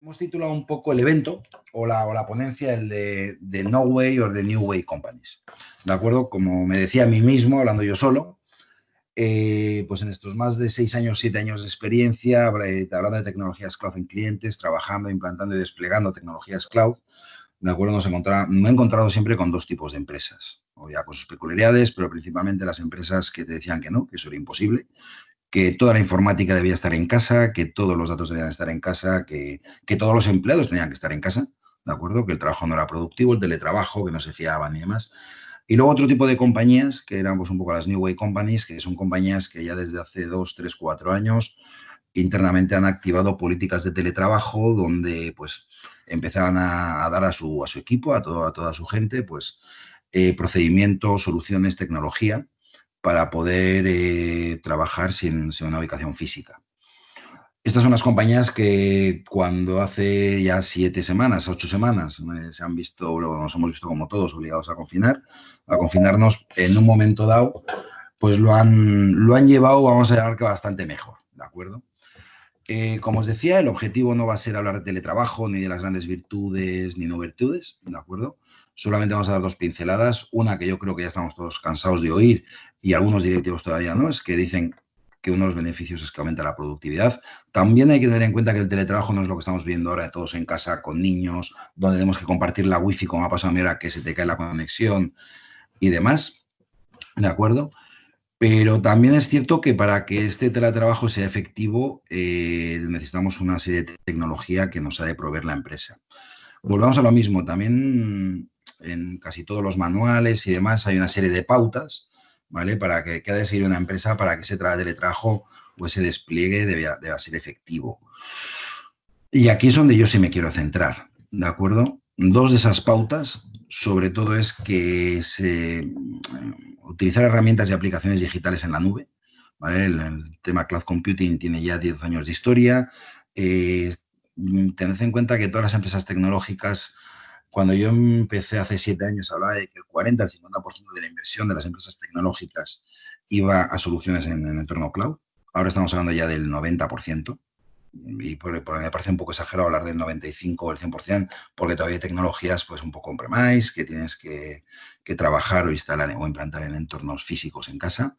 Hemos titulado un poco el evento o la ponencia, el de No Way or the New Way Companies. ¿De acuerdo? Como me decía a mí mismo, hablando yo solo, pues en estos más de 6 años, 7 años de experiencia, hablando de tecnologías cloud en clientes, trabajando, implantando y desplegando tecnologías cloud, ¿de acuerdo? Me he encontrado siempre con dos tipos de empresas, o ya con sus peculiaridades, pero principalmente las empresas que te decían que no, que eso era imposible, que toda la informática debía estar en casa, que todos los datos debían estar en casa, que todos los empleados tenían que estar en casa, ¿de acuerdo? Que el trabajo no era productivo, el teletrabajo, que no se fiaban y demás. Y luego otro tipo de compañías, que eran pues, un poco las New Way Companies, que son compañías que ya desde hace 2, 3, 4 años internamente han activado políticas de teletrabajo donde pues empezaban a dar a su equipo, a toda su gente, pues procedimientos, soluciones, tecnología para poder trabajar sin una ubicación física. Estas son las compañías que cuando hace ya 7 semanas, 8 semanas, se han visto, nos hemos visto como todos obligados a confinarnos en un momento dado, pues lo han llevado, vamos a llamar que bastante mejor, ¿de acuerdo? Como os decía, el objetivo no va a ser hablar de teletrabajo, ni de las grandes virtudes, ni no virtudes, ¿de acuerdo? Solamente vamos a dar dos pinceladas. Una que yo creo que ya estamos todos cansados de oír y algunos directivos todavía no, es que dicen que uno de los beneficios es que aumenta la productividad. También hay que tener en cuenta que el teletrabajo no es lo que estamos viendo ahora, todos en casa con niños, donde tenemos que compartir la wifi, como ha pasado a mí ahora, que se te cae la conexión y demás, ¿de acuerdo? Pero también es cierto que para que este teletrabajo sea efectivo necesitamos una serie de tecnología que nos ha de proveer la empresa. Volvamos a lo mismo, también en casi todos los manuales y demás hay una serie de pautas, ¿vale? Para que ha de seguir una empresa para que ese teletrabajo o ese despliegue deba ser efectivo. Y aquí es donde yo sí me quiero centrar, ¿de acuerdo? Dos de esas pautas, sobre todo, es que utilizar herramientas y aplicaciones digitales en la nube, ¿vale? El tema cloud computing tiene ya 10 años de historia. Tened en cuenta que todas las empresas tecnológicas, cuando yo empecé hace 7 años, hablaba de que el 40 al 50% de la inversión de las empresas tecnológicas iba a soluciones en entorno cloud. Ahora estamos hablando ya del 90%. Y me parece un poco exagerado hablar del 95 o el 100%, porque todavía hay tecnologías pues un poco on-premise que tienes que trabajar o instalar o implantar en entornos físicos en casa,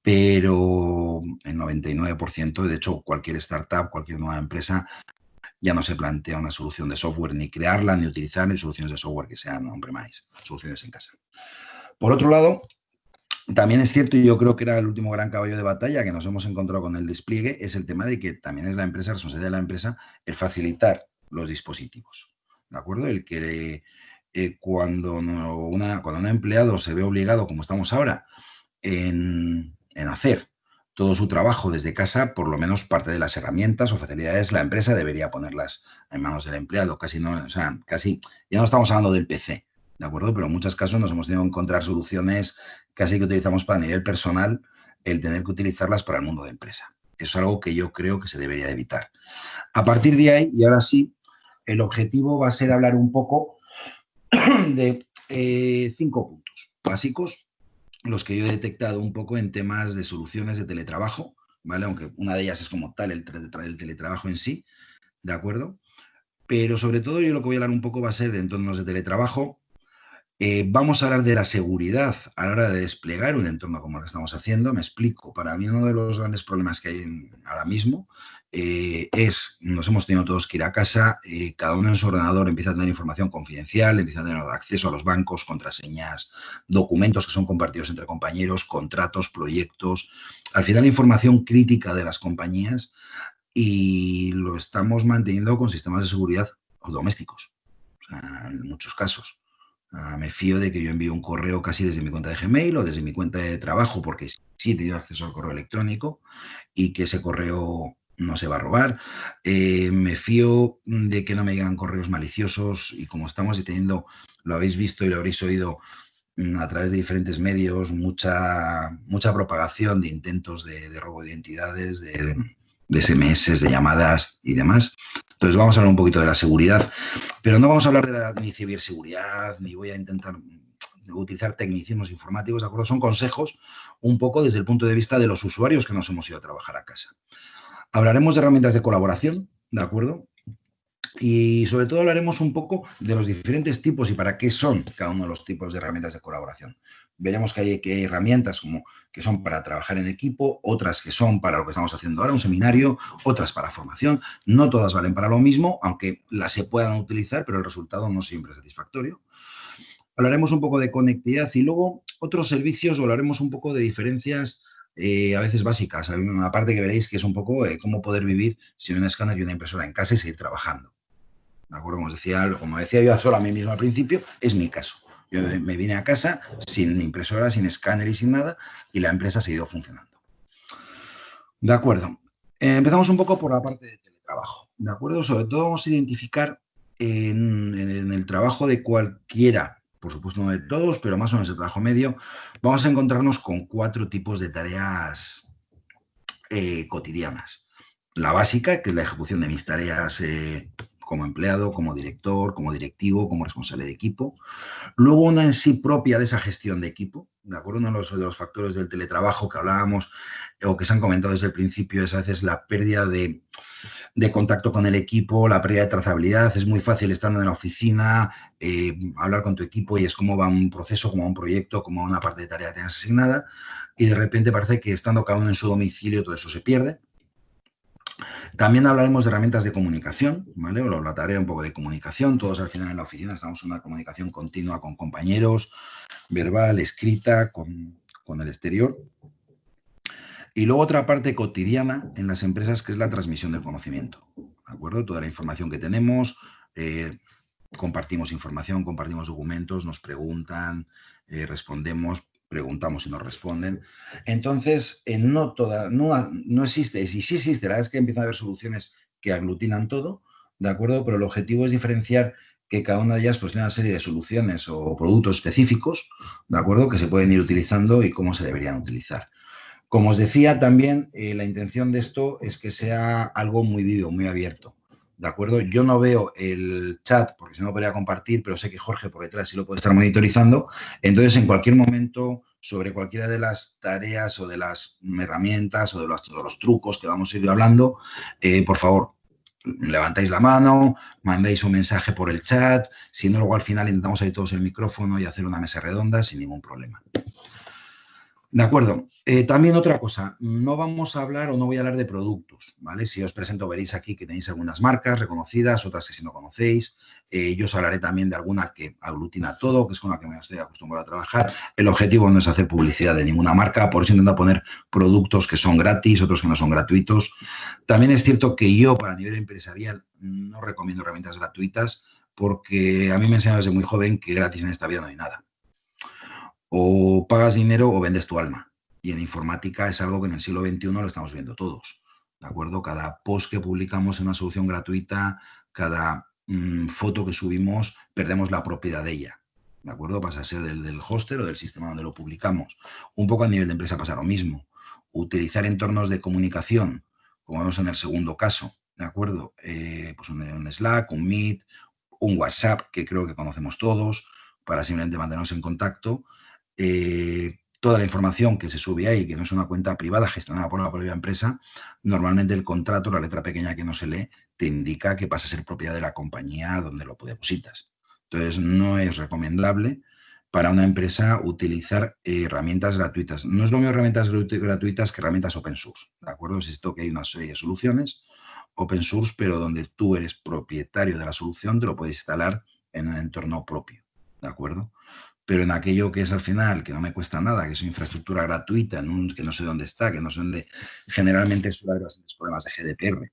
pero el 99%, de hecho cualquier startup, cualquier nueva empresa ya no se plantea una solución de software, ni crearla, ni utilizar ni soluciones de software que sean on-premise, soluciones en casa. Por otro lado, también es cierto, y yo creo que era el último gran caballo de batalla que nos hemos encontrado con el despliegue, es el tema de que también es la empresa, responsabilidad de la empresa, el facilitar los dispositivos. ¿De acuerdo? El que cuando un empleado se ve obligado, como estamos ahora, en hacer todo su trabajo desde casa, por lo menos parte de las herramientas o facilidades la empresa debería ponerlas en manos del empleado. Casi no, o sea, casi ya no estamos hablando del PC, ¿de acuerdo? Pero en muchos casos nos hemos tenido que encontrar soluciones casi que utilizamos para nivel personal, el tener que utilizarlas para el mundo de empresa. Eso es algo que yo creo que se debería de evitar. A partir de ahí, y ahora sí, el objetivo va a ser hablar un poco de 5 puntos básicos, los que yo he detectado un poco en temas de soluciones de teletrabajo, ¿vale? Aunque una de ellas es como tal el teletrabajo en sí, ¿de acuerdo? Pero sobre todo yo lo que voy a hablar un poco va a ser de entornos de teletrabajo. Vamos a hablar de la seguridad a la hora de desplegar un entorno como el que estamos haciendo. Me explico. Para mí uno de los grandes problemas que hay ahora mismo nos hemos tenido todos que ir a casa, cada uno en su ordenador empieza a tener información confidencial, empieza a tener acceso a los bancos, contraseñas, documentos que son compartidos entre compañeros, contratos, proyectos. Al final, la información crítica de las compañías y lo estamos manteniendo con sistemas de seguridad domésticos, o sea, en muchos casos. Me fío de que yo envío un correo casi desde mi cuenta de Gmail o desde mi cuenta de trabajo, porque sí he tenido acceso al correo electrónico y que ese correo no se va a robar. Me fío de que no me llegan correos maliciosos y como estamos teniendo, lo habéis visto y lo habréis oído a través de diferentes medios, mucha propagación de intentos de robo de identidades, de SMS, de llamadas y demás. Entonces vamos a hablar un poquito de la seguridad, pero no vamos a hablar de ni ciberseguridad, ni voy a intentar utilizar tecnicismos informáticos, ¿de acuerdo? Son consejos un poco desde el punto de vista de los usuarios que nos hemos ido a trabajar a casa. Hablaremos de herramientas de colaboración, ¿de acuerdo? Y sobre todo hablaremos un poco de los diferentes tipos y para qué son cada uno de los tipos de herramientas de colaboración. Veremos que hay herramientas como que son para trabajar en equipo, otras que son para lo que estamos haciendo ahora, un seminario, otras para formación. No todas valen para lo mismo, aunque las se puedan utilizar, pero el resultado no siempre es satisfactorio. Hablaremos un poco de conectividad y luego otros servicios, o hablaremos un poco de diferencias a veces básicas. Hay una parte que veréis que es un poco cómo poder vivir sin un escáner y una impresora en casa y seguir trabajando. ¿De acuerdo? Como decía yo solo a mí mismo al principio, es mi caso. Yo me vine a casa sin impresora, sin escáner y sin nada, y la empresa ha seguido funcionando. De acuerdo. Empezamos un poco por la parte de teletrabajo. De acuerdo. Sobre todo vamos a identificar en el trabajo de cualquiera, por supuesto no de todos, pero más o menos el trabajo medio, vamos a encontrarnos con 4 tipos de tareas cotidianas. La básica, que es la ejecución de mis tareas como empleado, como director, como directivo, como responsable de equipo. Luego una en sí propia de esa gestión de equipo, ¿de acuerdo? Uno de los factores del teletrabajo que hablábamos o que se han comentado desde el principio es a veces la pérdida de contacto con el equipo, la pérdida de trazabilidad. Es muy fácil estando en la oficina, hablar con tu equipo y es cómo va un proceso, cómo va un proyecto, cómo va una parte de tarea que tengas asignada y de repente parece que estando cada uno en su domicilio todo eso se pierde. También hablaremos de herramientas de comunicación, ¿vale? O la tarea un poco de comunicación. Todos al final en la oficina estamos en una comunicación continua con compañeros, verbal, escrita, con el exterior. Y luego otra parte cotidiana en las empresas que es la transmisión del conocimiento, ¿de acuerdo? Toda la información que tenemos, compartimos información, compartimos documentos, nos preguntan, respondemos, preguntamos y nos responden. Entonces, no existe, y sí existe, la verdad es que empiezan a haber soluciones que aglutinan todo, ¿de acuerdo? Pero el objetivo es diferenciar que cada una de ellas pues tiene una serie de soluciones o productos específicos, ¿de acuerdo? Que se pueden ir utilizando y cómo se deberían utilizar. Como os decía también, la intención de esto es que sea algo muy vivo, muy abierto. ¿De acuerdo? Yo no veo el chat, porque si no podría compartir, pero sé que Jorge por detrás sí lo puede estar monitorizando. Entonces, en cualquier momento, sobre cualquiera de las tareas o de las herramientas o de los trucos que vamos a ir hablando, por favor, levantáis la mano, mandáis un mensaje por el chat. Si no, luego al final intentamos abrir todos el micrófono y hacer una mesa redonda sin ningún problema. De acuerdo. También otra cosa, no vamos a hablar o no voy a hablar de productos, ¿vale? Si os presento veréis aquí que tenéis algunas marcas reconocidas, otras que si no conocéis. Yo os hablaré también de alguna que aglutina todo, que es con la que me estoy acostumbrado a trabajar. El objetivo no es hacer publicidad de ninguna marca, por eso intento poner productos que son gratis, otros que no son gratuitos. También es cierto que yo, para nivel empresarial, no recomiendo herramientas gratuitas porque a mí me enseñaron desde muy joven que gratis en esta vida no hay nada. O pagas dinero o vendes tu alma. Y en informática es algo que en el siglo XXI lo estamos viendo todos. ¿De acuerdo? Cada post que publicamos es una solución gratuita, cada foto que subimos, perdemos la propiedad de ella. ¿De acuerdo? Pasa a ser del hoster o del sistema donde lo publicamos. Un poco a nivel de empresa pasa lo mismo. Utilizar entornos de comunicación, como vemos en el segundo caso, ¿de acuerdo? Pues un Slack, un Meet, un WhatsApp, que creo que conocemos todos, para simplemente mantenernos en contacto. Toda la información que se sube ahí, que no es una cuenta privada gestionada por la propia empresa, normalmente el contrato, la letra pequeña que no se lee, te indica que pasa a ser propiedad de la compañía donde lo depositas. Entonces, no es recomendable para una empresa utilizar herramientas gratuitas. No es lo mismo herramientas gratuitas que herramientas open source, ¿de acuerdo? Es esto que hay una serie de soluciones open source, pero donde tú eres propietario de la solución, te lo puedes instalar en un entorno propio, ¿de acuerdo? Pero en aquello que es al final, que no me cuesta nada, que es infraestructura gratuita, que no sé dónde está, que no sé dónde, generalmente suele haber bastantes problemas de GDPR,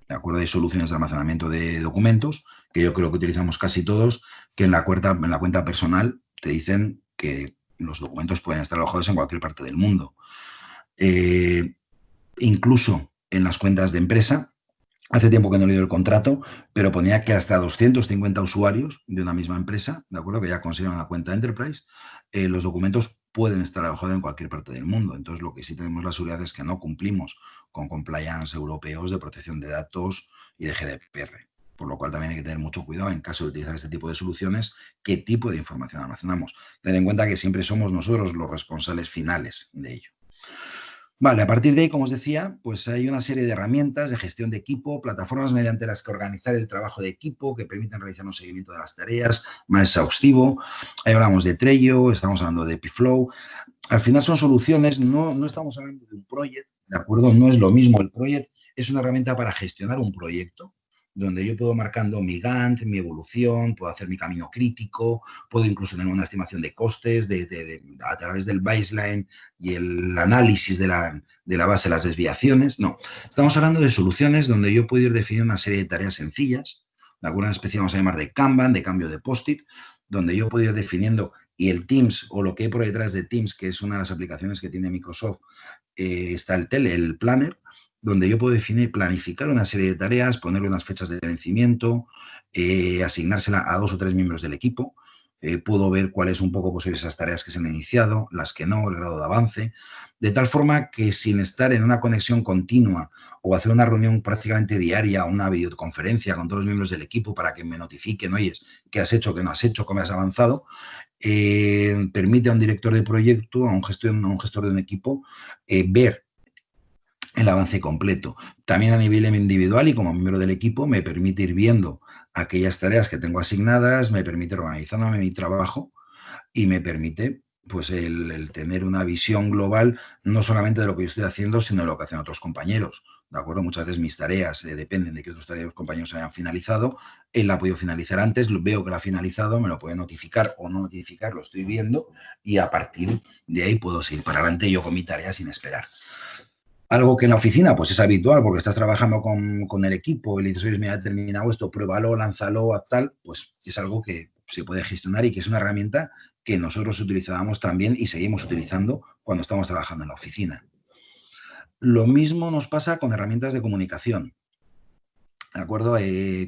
¿de acuerdo? Hay soluciones de almacenamiento de documentos, que yo creo que utilizamos casi todos, que en la cuenta personal te dicen que los documentos pueden estar alojados en cualquier parte del mundo. Incluso en las cuentas de empresa, hace tiempo que no he leído el contrato, pero ponía que hasta 250 usuarios de una misma empresa, ¿de acuerdo? Que ya consiguen una cuenta Enterprise, los documentos pueden estar alojados en cualquier parte del mundo. Entonces, lo que sí tenemos la seguridad es que no cumplimos con compliance europeos de protección de datos y de GDPR. Por lo cual también hay que tener mucho cuidado en caso de utilizar este tipo de soluciones, qué tipo de información almacenamos. Ten en cuenta que siempre somos nosotros los responsables finales de ello. Vale, a partir de ahí, como os decía, pues hay una serie de herramientas de gestión de equipo, plataformas mediante las que organizar el trabajo de equipo que permiten realizar un seguimiento de las tareas más exhaustivo. Ahí hablamos de Trello, estamos hablando de Epiflow. Al final son soluciones, no estamos hablando de un proyecto, ¿de acuerdo? No es lo mismo. El proyecto es una herramienta para gestionar un proyecto, donde yo puedo marcando mi Gantt, mi evolución, puedo hacer mi camino crítico, puedo incluso tener una estimación de costes a través del baseline y el análisis de la base de las desviaciones. No, estamos hablando de soluciones donde yo puedo ir definiendo una serie de tareas sencillas, de alguna especie vamos a llamar de Kanban, de cambio de post-it, donde yo puedo ir definiendo y el Teams o lo que hay por detrás de Teams, que es una de las aplicaciones que tiene Microsoft, está el Planner, donde yo puedo definir, planificar una serie de tareas, ponerle unas fechas de vencimiento, asignársela a 2 o 3 miembros del equipo. Puedo ver cuáles un poco pues, esas tareas que se han iniciado, las que no, el grado de avance, de tal forma que sin estar en una conexión continua o hacer una reunión prácticamente diaria, una videoconferencia con todos los miembros del equipo para que me notifiquen, oye, qué has hecho, qué no has hecho, cómo has avanzado, permite a un director de proyecto, a un gestor de un equipo, ver el avance completo. También a nivel individual y como miembro del equipo me permite ir viendo aquellas tareas que tengo asignadas, me permite organizándome mi trabajo y me permite pues el tener una visión global no solamente de lo que yo estoy haciendo, sino de lo que hacen otros compañeros. ¿De acuerdo? Muchas veces mis tareas dependen de que otros tareas, compañeros hayan finalizado. Él la ha podido finalizar antes, veo que la ha finalizado, me lo puede notificar o no notificar, lo estoy viendo y a partir de ahí puedo seguir para adelante yo con mi tarea sin esperar. Algo que en la oficina pues es habitual porque estás trabajando con el equipo y le dices, oye, mira, he terminado esto, pruébalo, lánzalo, haz tal, pues es algo que se puede gestionar y que es una herramienta que nosotros utilizábamos también y seguimos utilizando cuando estamos trabajando en la oficina. Lo mismo nos pasa con herramientas de comunicación. ¿De acuerdo?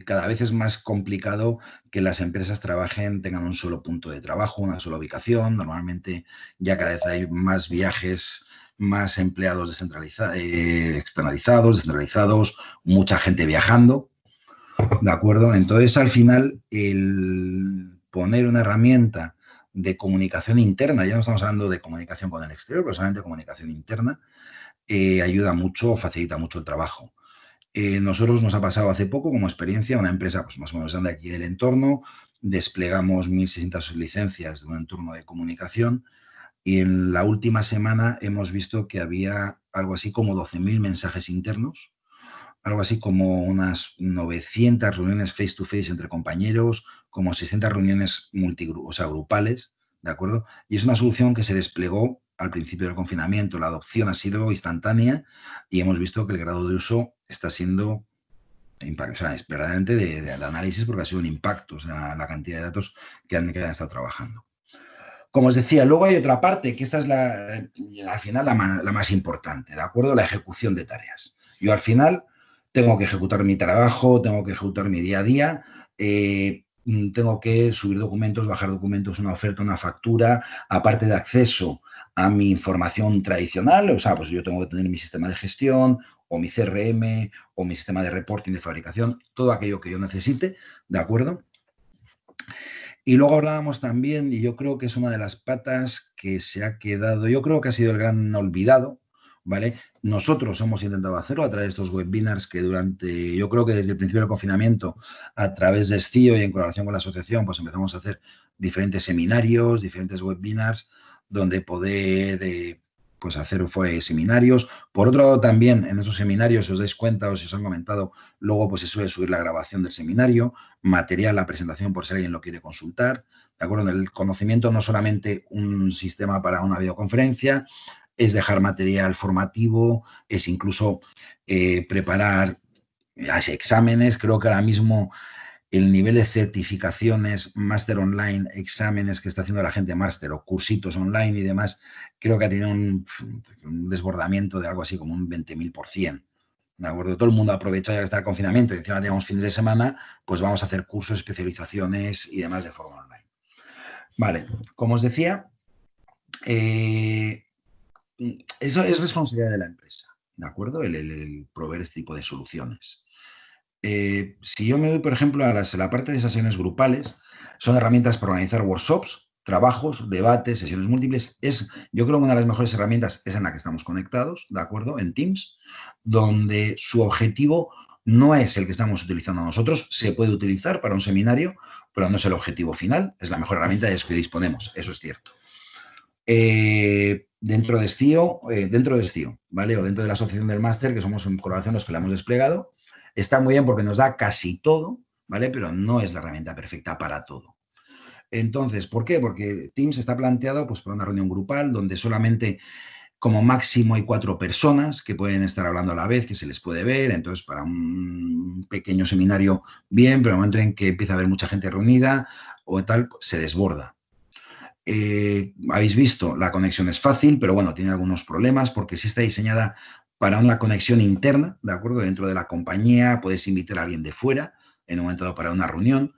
Cada vez es más complicado que las empresas tengan un solo punto de trabajo, una sola ubicación. Normalmente ya cada vez hay más viajes, más empleados externalizados, descentralizados, mucha gente viajando. ¿De acuerdo? Entonces, al final, el poner una herramienta de comunicación interna, ya no estamos hablando de comunicación con el exterior, pero solamente de comunicación interna, ayuda mucho, facilita mucho el trabajo. Nosotros nos ha pasado hace poco como experiencia, una empresa pues, más o menos grande aquí del entorno, desplegamos 1.600 licencias de un entorno de comunicación y en la última semana hemos visto que había algo así como 12.000 mensajes internos, algo así como unas 900 reuniones face to face entre compañeros, como 600 reuniones o sea, grupales, ¿de acuerdo? Y es una solución que se desplegó al principio del confinamiento. La adopción ha sido instantánea y hemos visto que el grado de uso está siendo o sea, es verdaderamente de análisis porque ha sido un impacto, o sea, la cantidad de datos que han estado trabajando. Como os decía, luego hay otra parte, que esta es al final la más importante, ¿de acuerdo? La ejecución de tareas. Yo al final tengo que ejecutar mi trabajo, tengo que ejecutar mi día a día, tengo que subir documentos, bajar documentos, una oferta, una factura, aparte de acceso a mi información tradicional, o sea, pues yo tengo que tener mi sistema de gestión o mi CRM o mi sistema de reporting de fabricación, todo aquello que yo necesite, ¿de acuerdo? Y luego hablábamos también, y yo creo que es una de las patas que se ha quedado, yo creo que ha sido el gran olvidado, ¿vale? Nosotros hemos intentado hacerlo a través de estos webinars que yo creo que desde el principio del confinamiento, a través de Estío y en colaboración con la asociación, pues empezamos a hacer diferentes seminarios, diferentes webinars, donde poder pues hacer seminarios. Por otro lado, también en esos seminarios, si os dais cuenta o si os han comentado, luego pues se suele subir la grabación del seminario, material, la presentación por si alguien lo quiere consultar. ¿De acuerdo? En el conocimiento no solamente un sistema para una videoconferencia, es dejar material formativo, es incluso preparar exámenes. Creo que ahora mismo el nivel de certificaciones, máster online, exámenes que está haciendo la gente máster o cursitos online y demás, creo que ha tenido un desbordamiento de algo así como un 20.000%. ¿De acuerdo? Todo el mundo aprovecha ya que está el confinamiento y encima tenemos fines de semana, pues vamos a hacer cursos, especializaciones y demás de forma online. Vale, como os decía, eso es responsabilidad de la empresa, ¿de acuerdo? El proveer este tipo de soluciones. Si yo me doy, por ejemplo, a la parte de sesiones grupales, son herramientas para organizar workshops, trabajos, debates, sesiones múltiples. Yo creo que una de las mejores herramientas es en la que estamos conectados, ¿de acuerdo? En Teams, donde su objetivo no es el que estamos utilizando nosotros, se puede utilizar para un seminario, pero no es el objetivo final, es la mejor herramienta de la que disponemos, eso es cierto. Dentro de Stio, ¿vale? O dentro de la asociación del máster, que somos en colaboración los que la hemos desplegado, está muy bien porque nos da casi todo, ¿vale? Pero no es la herramienta perfecta para todo. Entonces, ¿por qué? Porque Teams está planteado pues, para una reunión grupal donde solamente como máximo hay 4 personas que pueden estar hablando a la vez, que se les puede ver. Entonces, para un pequeño seminario, bien, pero en el momento en que empieza a haber mucha gente reunida o tal, pues, se desborda. Habéis visto, la conexión es fácil, pero bueno, tiene algunos problemas porque sí está diseñada para una conexión interna, ¿de acuerdo? Dentro de la compañía, puedes invitar a alguien de fuera en un momento dado para una reunión.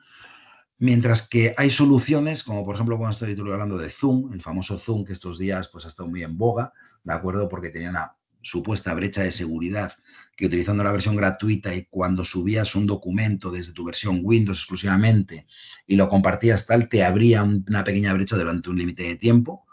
Mientras que hay soluciones, como por ejemplo cuando estoy hablando de Zoom, el famoso Zoom que estos días pues, ha estado muy en boga, ¿de acuerdo? Porque tenía una supuesta brecha de seguridad que utilizando la versión gratuita y cuando subías un documento desde tu versión Windows exclusivamente y lo compartías tal, te abría una pequeña brecha durante un límite de tiempo,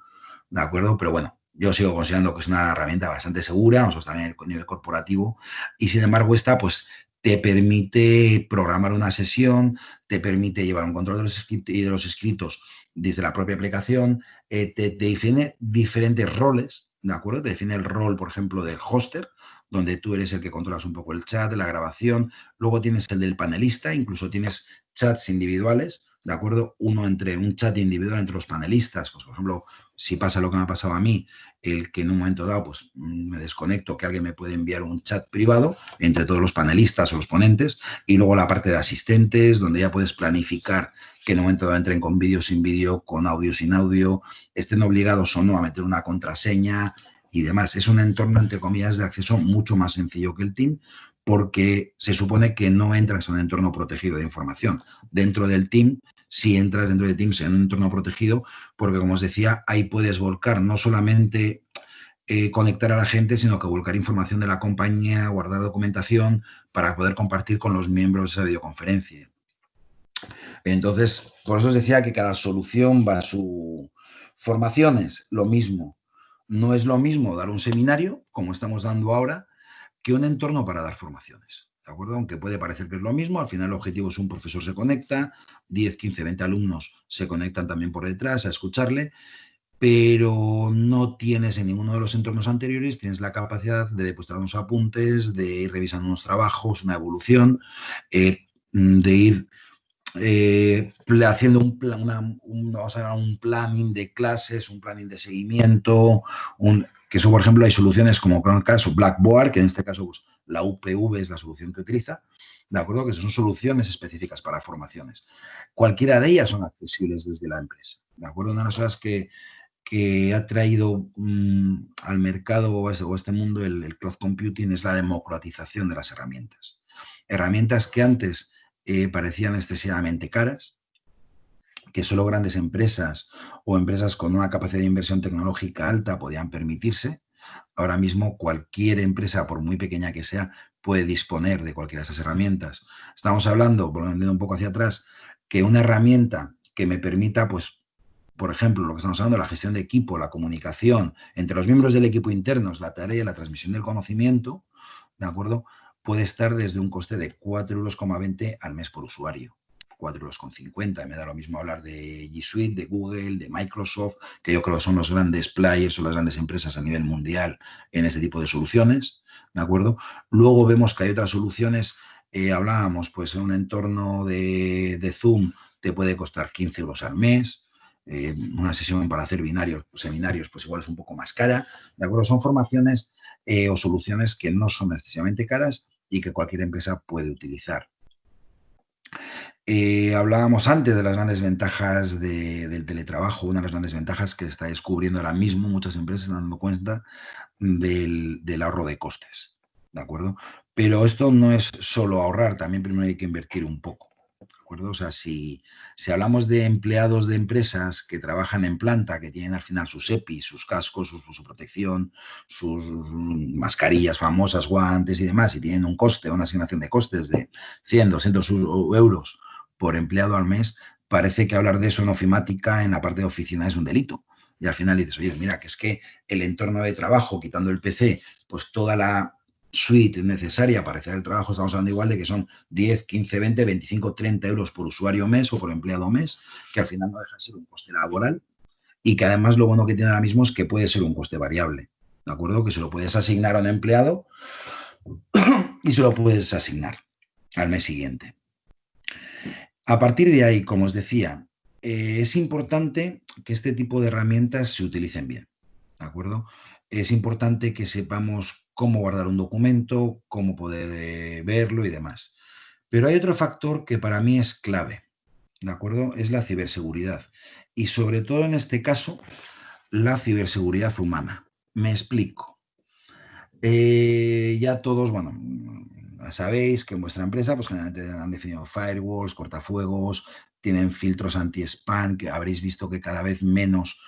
¿de acuerdo? Pero bueno, yo sigo considerando que es una herramienta bastante segura, nosotros también a nivel corporativo, y sin embargo esta pues te permite programar una sesión, te permite llevar un control de los escritos desde la propia aplicación, te define diferentes roles, ¿de acuerdo? Te define el rol, por ejemplo, del hoster, donde tú eres el que controlas un poco el chat, la grabación, luego tienes el del panelista, incluso tienes chats individuales, ¿de acuerdo? Un chat individual entre los panelistas, pues por ejemplo, si pasa lo que me ha pasado a mí, el que en un momento dado pues me desconecto, que alguien me puede enviar un chat privado entre todos los panelistas o los ponentes, y luego la parte de asistentes, donde ya puedes planificar que en un momento dado entren con vídeo sin vídeo, con audio sin audio, estén obligados o no a meter una contraseña y demás. Es un entorno, entre comillas, de acceso mucho más sencillo que el Team, porque se supone que no entras en un entorno protegido de información. Dentro del Team, si entras dentro de Teams en un entorno protegido, porque como os decía, ahí puedes volcar no solamente conectar a la gente, sino que volcar información de la compañía, guardar documentación para poder compartir con los miembros de esa videoconferencia. Entonces, por eso os decía que cada solución va a su... Formaciones, lo mismo. No es lo mismo dar un seminario, como estamos dando ahora, que un entorno para dar formaciones. ¿De acuerdo? Aunque puede parecer que es lo mismo, al final el objetivo es un profesor se conecta, 10, 15, 20 alumnos se conectan también por detrás a escucharle, pero no tienes en ninguno de los entornos anteriores, tienes la capacidad de depositar unos apuntes, de ir revisando unos trabajos, una evolución, de ir haciendo vamos a un planning de clases, un planning de seguimiento, que eso, por ejemplo, hay soluciones como en el caso Blackboard, que en este caso pues, la UPV es la solución que utiliza, ¿de acuerdo? Que son soluciones específicas para formaciones. Cualquiera de ellas son accesibles desde la empresa, ¿de acuerdo? Una de las cosas que ha traído al mercado o a este mundo el cloud computing es la democratización de las herramientas. Herramientas que antes parecían excesivamente caras, que solo grandes empresas o empresas con una capacidad de inversión tecnológica alta podían permitirse. Ahora mismo cualquier empresa, por muy pequeña que sea, puede disponer de cualquiera de esas herramientas. Estamos hablando, volviendo un poco hacia atrás, que una herramienta que me permita, pues, por ejemplo, lo que estamos hablando, la gestión de equipo, la comunicación entre los miembros del equipo internos, la tarea y la transmisión del conocimiento, ¿de acuerdo? Puede estar desde un coste de 4,20 € al mes por usuario. 4,50 €. Me da lo mismo hablar de G Suite, de Google, de Microsoft, que yo creo que son los grandes players o las grandes empresas a nivel mundial en este tipo de soluciones, ¿de acuerdo? Luego vemos que hay otras soluciones, hablábamos, pues en un entorno de Zoom te puede costar 15 € al mes, una sesión para hacer seminarios, pues igual es un poco más cara, ¿de acuerdo? Son formaciones o soluciones que no son excesivamente caras y que cualquier empresa puede utilizar. Hablábamos antes de las grandes ventajas del teletrabajo, una de las grandes ventajas que se está descubriendo ahora mismo, muchas empresas están dando cuenta del ahorro de costes, ¿de acuerdo? Pero esto no es solo ahorrar, también primero hay que invertir un poco, ¿de acuerdo? O sea, si hablamos de empleados de empresas que trabajan en planta, que tienen al final sus EPIs, sus cascos, su protección, sus mascarillas famosas, guantes y demás, y tienen un coste, una asignación de costes de 100, 200 € por empleado al mes, parece que hablar de eso en ofimática en la parte de oficina es un delito. Y al final dices, oye, mira, que es que el entorno de trabajo, quitando el PC, pues toda la suite necesaria para hacer el trabajo, estamos hablando igual de que son 10, 15, 20, 25, 30 euros por usuario mes o por empleado mes, que al final no deja de ser un coste laboral y que además lo bueno que tiene ahora mismo es que puede ser un coste variable, ¿de acuerdo? Que se lo puedes asignar a un empleado y se lo puedes asignar al mes siguiente. A partir de ahí, como os decía, es importante que este tipo de herramientas se utilicen bien, ¿de acuerdo? Es importante que sepamos cómo guardar un documento, cómo poder verlo y demás. Pero hay otro factor que para mí es clave, ¿de acuerdo? Es la ciberseguridad. Y sobre todo en este caso, la ciberseguridad humana. Me explico. Ya todos, bueno, sabéis que en vuestra empresa pues generalmente han definido firewalls, cortafuegos, tienen filtros anti-spam, que habréis visto que cada vez menos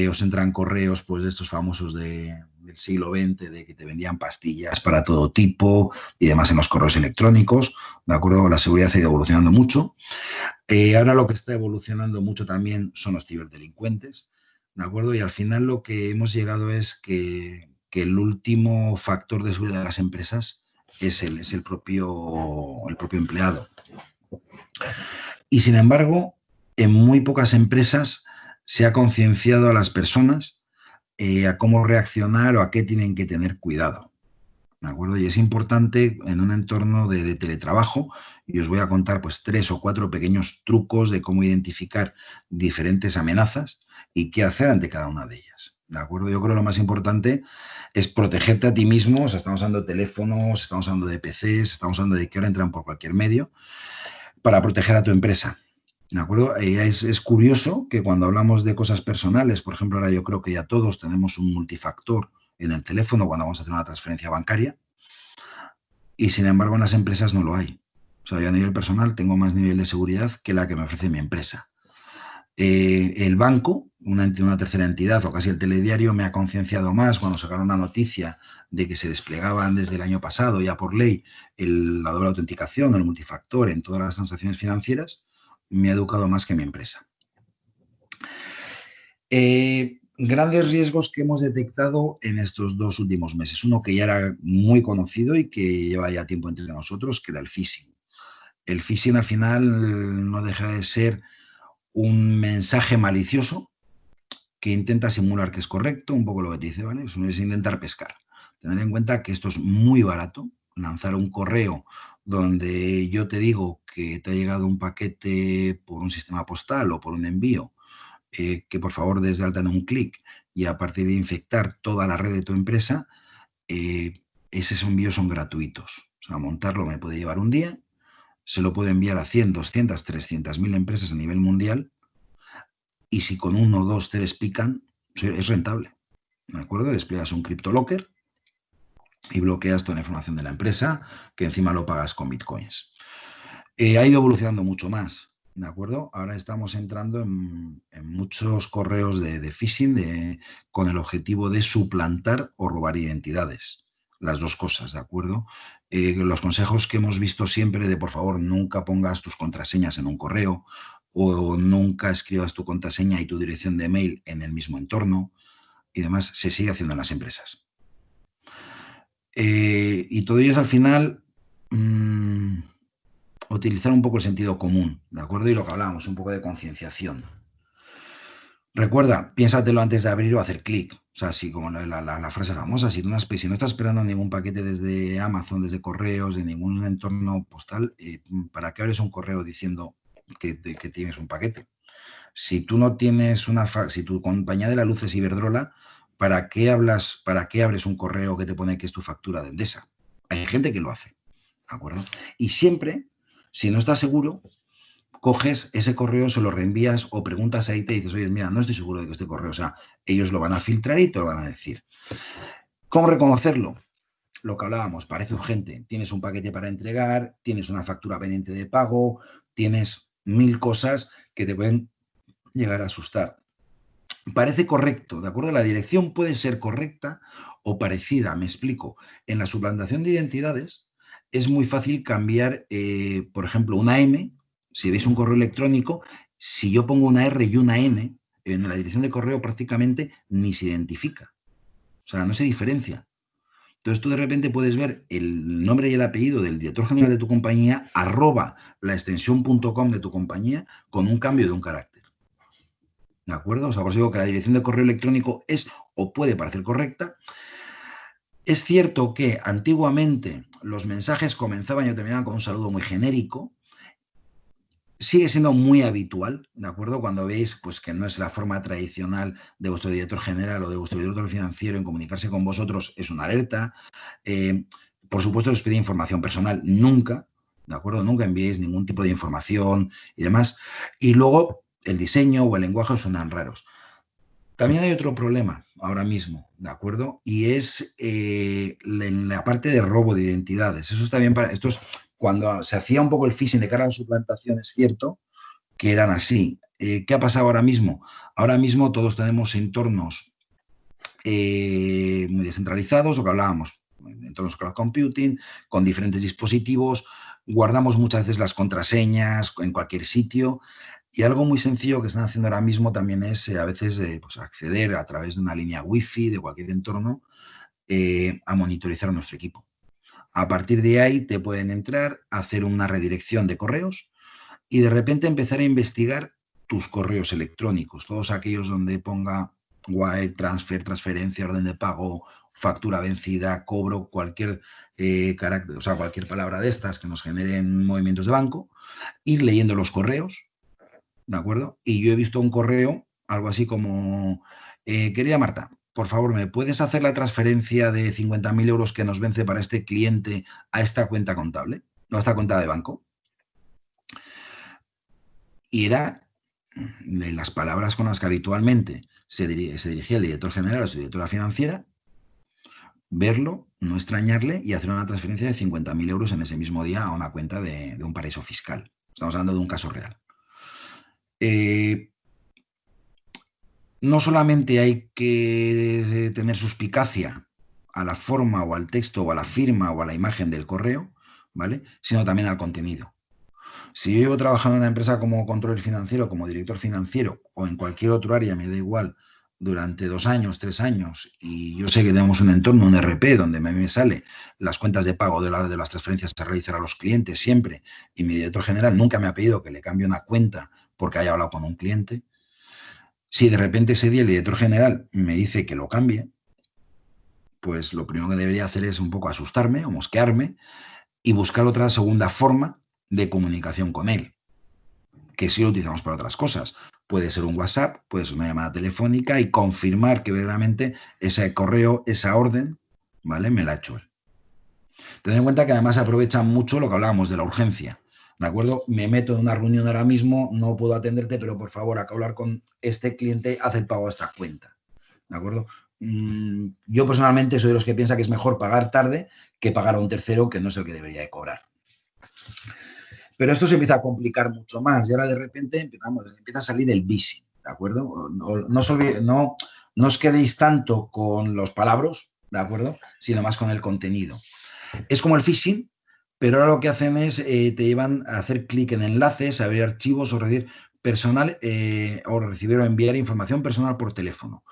os entran correos pues de estos famosos del siglo XX, de que te vendían pastillas para todo tipo y demás en los correos electrónicos, ¿de acuerdo? La seguridad ha ido evolucionando mucho. Ahora lo que está evolucionando mucho también son los ciberdelincuentes, ¿de acuerdo? Y al final lo que hemos llegado es que el último factor de seguridad de las empresas es el propio empleado. Y sin embargo, en muy pocas empresas se ha concienciado a las personas a cómo reaccionar o a qué tienen que tener cuidado. ¿De acuerdo? Y es importante en un entorno de teletrabajo, y os voy a contar pues 3 o 4 pequeños trucos de cómo identificar diferentes amenazas y qué hacer ante cada una de ellas. ¿De acuerdo? Yo creo que lo más importante es protegerte a ti mismo. O sea, estamos hablando de teléfonos, estamos hablando de PCs, estamos hablando de que ahora entran por cualquier medio para proteger a tu empresa. ¿De acuerdo? Es curioso que cuando hablamos de cosas personales, por ejemplo, ahora yo creo que ya todos tenemos un multifactor en el teléfono cuando vamos a hacer una transferencia bancaria y sin embargo en las empresas no lo hay. O sea, yo a nivel personal tengo más nivel de seguridad que la que me ofrece mi empresa. El banco, una tercera entidad o casi el telediario me ha concienciado más cuando sacaron una noticia de que se desplegaban desde el año pasado ya por ley la doble autenticación, el multifactor en todas las transacciones financieras, me ha educado más que mi empresa. Grandes riesgos que hemos detectado en estos 2 últimos meses. Uno que ya era muy conocido y que lleva ya tiempo entre nosotros, que era el phishing. El phishing al final no deja de ser un mensaje malicioso que intenta simular que es correcto, un poco lo que te dice, ¿vale? Es intentar pescar. Tener en cuenta que esto es muy barato. Lanzar un correo donde yo te digo que te ha llegado un paquete por un sistema postal o por un envío, que por favor des de alta en un clic y a partir de infectar toda la red de tu empresa, esos envíos son gratuitos. O sea, montarlo me puede llevar un día, se lo puedo enviar a 100, 200, 300.000 empresas a nivel mundial y si con 1, 2, 3 pican, es rentable. ¿De acuerdo? Desplegas un CryptoLocker y bloqueas toda la información de la empresa, que encima lo pagas con bitcoins. Ha ido evolucionando mucho más, ¿de acuerdo? Ahora estamos entrando en muchos correos de phishing con el objetivo de suplantar o robar identidades. Las dos cosas, ¿de acuerdo? Los consejos que hemos visto siempre de, por favor, nunca pongas tus contraseñas en un correo o nunca escribas tu contraseña y tu dirección de mail en el mismo entorno y demás, se sigue haciendo en las empresas. Y todo ello es al final utilizar un poco el sentido común, ¿de acuerdo? Y lo que hablábamos, un poco de concienciación. Recuerda, piénsatelo antes de abrir o hacer clic. O sea, si como la frase famosa, si no estás esperando ningún paquete desde Amazon, desde correos, de ningún entorno postal, ¿para qué abres un correo diciendo que tienes un paquete? Si tú no tienes si tu compañía de la luz es Iberdrola, ¿para qué abres un correo que te pone que es tu factura de Endesa? Hay gente que lo hace, ¿de acuerdo? Y siempre, si no estás seguro, coges ese correo, se lo reenvías o preguntas ahí y te dices, oye, mira, no estoy seguro de que este correo, o sea, ellos lo van a filtrar y te lo van a decir. ¿Cómo reconocerlo? Lo que hablábamos, parece urgente. Tienes un paquete para entregar, tienes una factura pendiente de pago, tienes 1000 cosas que te pueden llegar a asustar. Parece correcto, ¿de acuerdo? La dirección puede ser correcta o parecida, me explico. En la suplantación de identidades es muy fácil cambiar, por ejemplo, una M, si veis un correo electrónico, si yo pongo una R y una N, en la dirección de correo prácticamente ni se identifica. O sea, no se diferencia. Entonces tú de repente puedes ver el nombre y el apellido del director general de tu compañía, @ la extensión.com de tu compañía, con un cambio de un carácter. ¿De acuerdo? O sea, os digo que la dirección de correo electrónico es o puede parecer correcta. Es cierto que antiguamente los mensajes comenzaban y terminaban con un saludo muy genérico. Sigue siendo muy habitual, ¿de acuerdo? Cuando veis pues, que no es la forma tradicional de vuestro director general o de vuestro director financiero en comunicarse con vosotros, es una alerta. Por supuesto, os pide información personal. Nunca, ¿de acuerdo? Nunca enviéis ningún tipo de información y demás. Y luego, el diseño o el lenguaje suenan raros. También hay otro problema ahora mismo, ¿de acuerdo? Y es la parte de robo de identidades. Eso está bien para... Esto es cuando se hacía un poco el phishing de cara a la suplantación, es cierto que eran así. ¿Qué ha pasado ahora mismo? Ahora mismo todos tenemos entornos muy descentralizados, lo que hablábamos, entornos cloud computing, con diferentes dispositivos, guardamos muchas veces las contraseñas en cualquier sitio. Y algo muy sencillo que están haciendo ahora mismo también es a veces pues, acceder a través de una línea wifi de cualquier entorno a monitorizar nuestro equipo. A partir de ahí te pueden entrar, hacer una redirección de correos y de repente empezar a investigar tus correos electrónicos, todos aquellos donde ponga wire, transfer, transferencia, orden de pago, factura vencida, cobro, cualquier carácter, o sea, cualquier palabra de estas que nos generen movimientos de banco, ir leyendo los correos, ¿de acuerdo? Y yo he visto un correo, algo así como, querida Marta, por favor, ¿me puedes hacer la transferencia de 50.000 euros que nos vence para este cliente a esta cuenta contable, no a esta cuenta de banco? Y era las palabras con las que habitualmente se dirigía el director general o su directora financiera, verlo, no extrañarle y hacer una transferencia de 50.000 euros en ese mismo día a una cuenta de un paraíso fiscal. Estamos hablando de un caso real. No solamente hay que tener suspicacia a la forma o al texto o a la firma o a la imagen del correo, ¿vale? Sino también al contenido. Si yo llevo trabajando en una empresa como control financiero, como director financiero o en cualquier otro área, me da igual, durante 2 años, 3 años, y yo sé que tenemos un entorno, un RP, donde me sale las cuentas de pago de las transferencias a realizar a los clientes siempre, y mi director general nunca me ha pedido que le cambie una cuenta porque haya hablado con un cliente. Si de repente ese día el director general me dice que lo cambie, pues lo primero que debería hacer es un poco asustarme o mosquearme y buscar otra segunda forma de comunicación con él, que sí lo utilizamos para otras cosas. Puede ser un WhatsApp, puede ser una llamada telefónica y confirmar que verdaderamente ese correo, esa orden, ¿vale? Me la ha hecho él. Ten en cuenta que además aprovecha mucho lo que hablábamos de la urgencia, ¿de acuerdo? Me meto en una reunión ahora mismo, no puedo atenderte, pero por favor, acabo de hablar con este cliente, haz el pago a esta cuenta, ¿de acuerdo? Yo personalmente soy de los que piensa que es mejor pagar tarde que pagar a un tercero que no es el que debería de cobrar. Pero esto se empieza a complicar mucho más y ahora de repente empieza a salir el phishing, ¿de acuerdo? No os quedéis tanto con los palabras, ¿de acuerdo? Sino más con el contenido. Es como el phishing, pero ahora lo que hacen es te llevan a hacer clic en enlaces, a abrir archivos o recibir personal o recibir o enviar información personal por teléfono.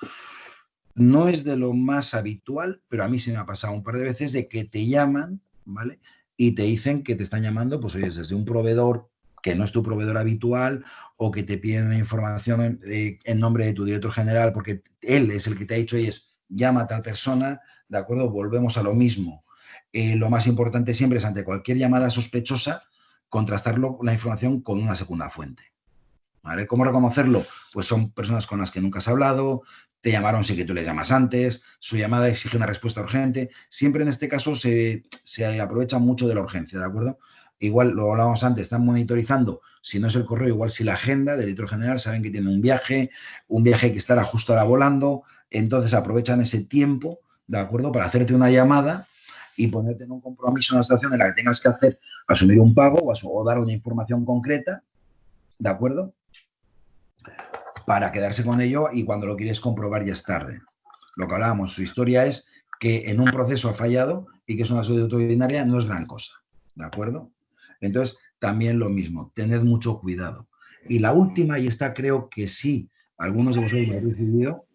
No es de lo más habitual, pero a mí se me ha pasado un par de veces de que te llaman, ¿vale? Y te dicen que te están llamando, pues oye, desde un proveedor que no es tu proveedor habitual o que te piden información en nombre de tu director general porque él es el que te ha dicho, oye, llama a tal persona, ¿de acuerdo? Volvemos a lo mismo. Lo más importante siempre es ante cualquier llamada sospechosa, contrastarlo la información con una segunda fuente. ¿Vale? ¿Cómo reconocerlo? Pues son personas con las que nunca has hablado, te llamaron sin que tú les llamas antes, su llamada exige una respuesta urgente. Siempre en este caso se aprovecha mucho de la urgencia, ¿de acuerdo? Igual, lo hablábamos antes, están monitorizando, si no es el correo, igual si la agenda del director general, saben que tiene un viaje que estará justo ahora volando, entonces aprovechan ese tiempo, ¿de acuerdo? Para hacerte una llamada y ponerte en un compromiso, en una situación en la que tengas que asumir un pago o dar una información concreta, ¿de acuerdo? Para quedarse con ello y cuando lo quieres comprobar ya es tarde. Lo que hablábamos, su historia es que en un proceso ha fallado y que es una sociedad ordinaria, no es gran cosa, ¿de acuerdo? Entonces, también lo mismo, tened mucho cuidado. Y la última, y esta creo que sí, algunos de vosotros lo habéis recibido,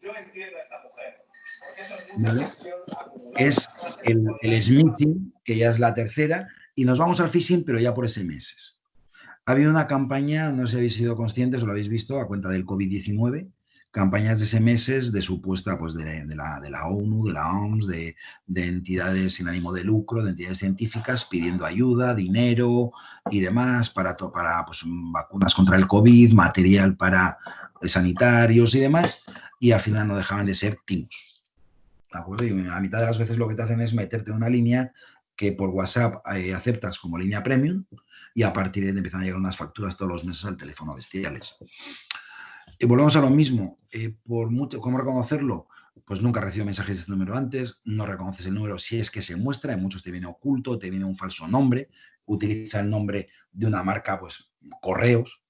¿vale? Es el smithing, que ya es la tercera, y nos vamos al phishing, pero ya por SMS. Ha habido una campaña, no sé si habéis sido conscientes o lo habéis visto, a cuenta del COVID-19, campañas de SMS de supuesta, pues de la ONU, de la OMS, de entidades sin ánimo de lucro, de entidades científicas pidiendo ayuda, dinero y demás para pues, vacunas contra el COVID, material para sanitarios y demás, y al final no dejaban de ser timos. ¿De acuerdo? Y la mitad de las veces lo que te hacen es meterte en una línea que por WhatsApp aceptas como línea premium y a partir de ahí te empiezan a llegar unas facturas todos los meses al teléfono bestiales. Y volvemos a lo mismo. Por mucho, ¿cómo reconocerlo? Pues nunca recibo mensajes de este número antes, no reconoces el número si es que se muestra, en muchos te viene oculto, te viene un falso nombre, utiliza el nombre de una marca, pues correos,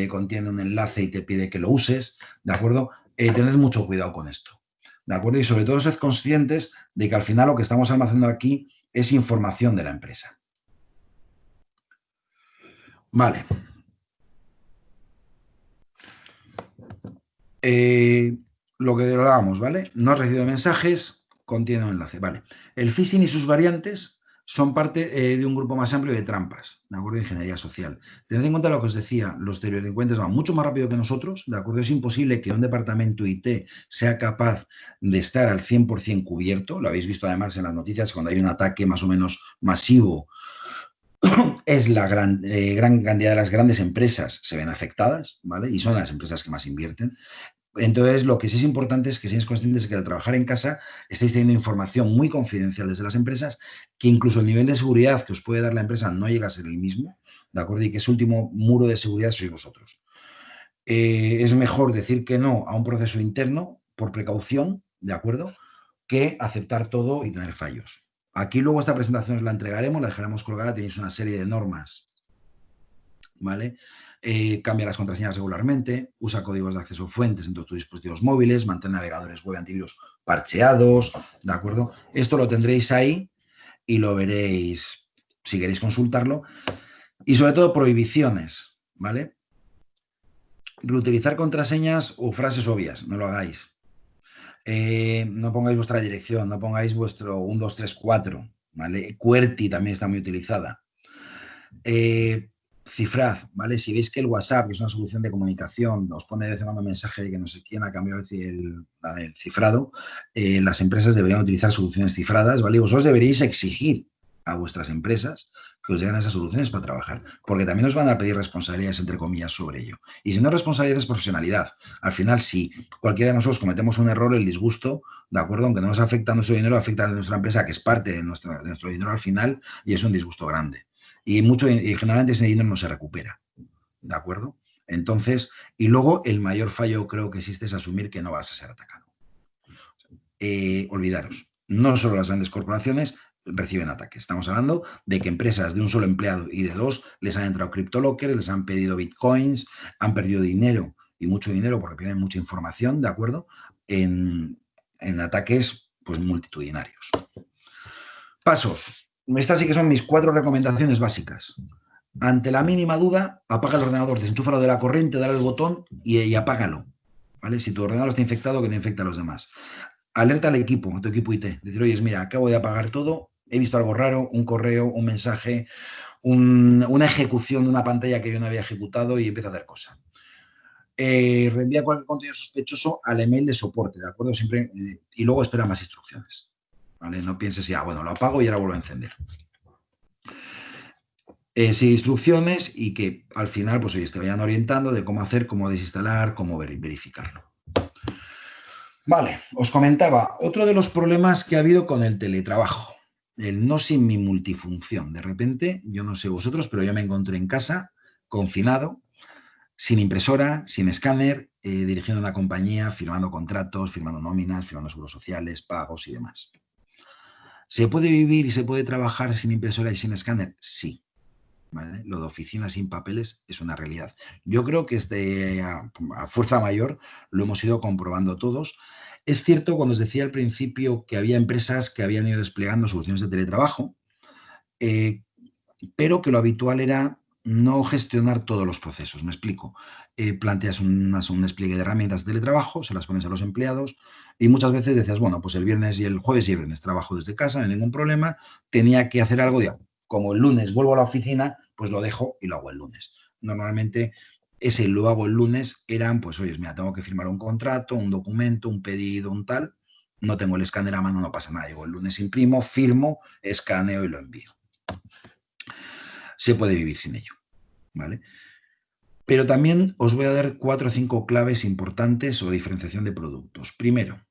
contiene un enlace y te pide que lo uses, ¿de acuerdo? Tened mucho cuidado con esto, ¿de acuerdo? Y sobre todo sed conscientes de que al final lo que estamos almacenando aquí es información de la empresa. Vale. Lo que hablábamos, ¿vale? No has recibido mensajes, contiene un enlace, ¿vale? El phishing y sus variantes son parte de un grupo más amplio de trampas, ¿de acuerdo? De ingeniería social. Tened en cuenta lo que os decía, los ciberdelincuentes van mucho más rápido que nosotros, ¿de acuerdo? Es imposible que un departamento IT sea capaz de estar al 100% cubierto, lo habéis visto además en las noticias, cuando hay un ataque más o menos masivo, es la gran cantidad de las grandes empresas se ven afectadas, ¿vale? Y son las empresas que más invierten. Entonces, lo que sí es importante es que seáis conscientes de que al trabajar en casa estáis teniendo información muy confidencial desde las empresas, que incluso el nivel de seguridad que os puede dar la empresa no llega a ser el mismo, ¿de acuerdo? Y que ese último muro de seguridad sois vosotros. Es mejor decir que no a un proceso interno por precaución, ¿de acuerdo? Que aceptar todo y tener fallos. Aquí luego esta presentación os la entregaremos, la dejaremos colgada, tenéis una serie de normas, ¿vale? Cambia las contraseñas regularmente, usa códigos de acceso fuentes en todos tus dispositivos móviles, mantén navegadores web antivirus parcheados, ¿de acuerdo? Esto lo tendréis ahí y lo veréis si queréis consultarlo. Y sobre todo prohibiciones, ¿vale? Reutilizar contraseñas o frases obvias, no lo hagáis. No pongáis vuestra dirección, no pongáis vuestro 1234, ¿vale? QWERTY también está muy utilizada. Cifrad, ¿vale? Si veis que el WhatsApp, que es una solución de comunicación, os pone de vez en cuando un mensaje de que no sé quién ha cambiado el cifrado, las empresas deberían utilizar soluciones cifradas, ¿vale? Y vosotros deberíais exigir a vuestras empresas que os lleguen esas soluciones para trabajar, porque también os van a pedir responsabilidades, entre comillas, sobre ello. Y si no responsabilidad es profesionalidad. Al final, si cualquiera de nosotros cometemos un error, el disgusto, ¿de acuerdo? Aunque no nos afecta a nuestro dinero, afecta a nuestra empresa, que es parte de nuestro dinero al final, y es un disgusto grande. Y generalmente ese dinero no se recupera, ¿de acuerdo? Entonces, y luego el mayor fallo creo que existe es asumir que no vas a ser atacado. Olvidaros, no solo las grandes corporaciones reciben ataques. Estamos hablando de que empresas de un solo empleado y de dos les han entrado criptolockers, les han pedido bitcoins, han perdido dinero y mucho dinero porque pierden mucha información, ¿de acuerdo? En ataques pues multitudinarios. Pasos. Estas sí que son mis 4 recomendaciones básicas. Ante la mínima duda, apaga el ordenador, desenchúfalo de la corriente, dale al botón y apágalo. ¿Vale? Si tu ordenador está infectado, que no infecte a los demás. Alerta al equipo, a tu equipo IT. Decir, oye, mira, acabo de apagar todo, he visto algo raro, un correo, un mensaje, una ejecución de una pantalla que yo no había ejecutado y empieza a hacer cosas. Reenvía cualquier contenido sospechoso al email de soporte, ¿de acuerdo? Siempre, y luego espera más instrucciones. ¿Vale? No pienses, ya, bueno, lo apago y ahora vuelvo a encender. Sigue instrucciones y que al final pues te vayan orientando de cómo hacer, cómo desinstalar, cómo verificarlo. Vale, os comentaba, otro de los problemas que ha habido con el teletrabajo, el no sin mi multifunción. De repente, yo no sé vosotros, pero yo me encontré en casa, confinado, sin impresora, sin escáner, dirigiendo una compañía, firmando contratos, firmando nóminas, firmando seguros sociales, pagos y demás. ¿Se puede vivir y se puede trabajar sin impresora y sin escáner? Sí. ¿Vale? Lo de oficina sin papeles es una realidad. Yo creo que a fuerza mayor lo hemos ido comprobando todos. Es cierto, cuando os decía al principio que había empresas que habían ido desplegando soluciones de teletrabajo, pero que lo habitual era no gestionar todos los procesos, me explico. Planteas un despliegue de herramientas de teletrabajo, se las pones a los empleados y muchas veces decías, bueno, pues el viernes y el jueves y el viernes trabajo desde casa, no hay ningún problema, tenía que hacer algo, ya, como el lunes vuelvo a la oficina, pues lo dejo y lo hago el lunes. Normalmente ese lo hago el lunes eran, pues oye, mira, tengo que firmar un contrato, un documento, un pedido, un tal, no tengo el escáner a mano, no pasa nada, llego el lunes, imprimo, firmo, escaneo y lo envío. Se puede vivir sin ello, ¿vale? Pero también os voy a dar 4 o 5 claves importantes o diferenciación de productos. Primero,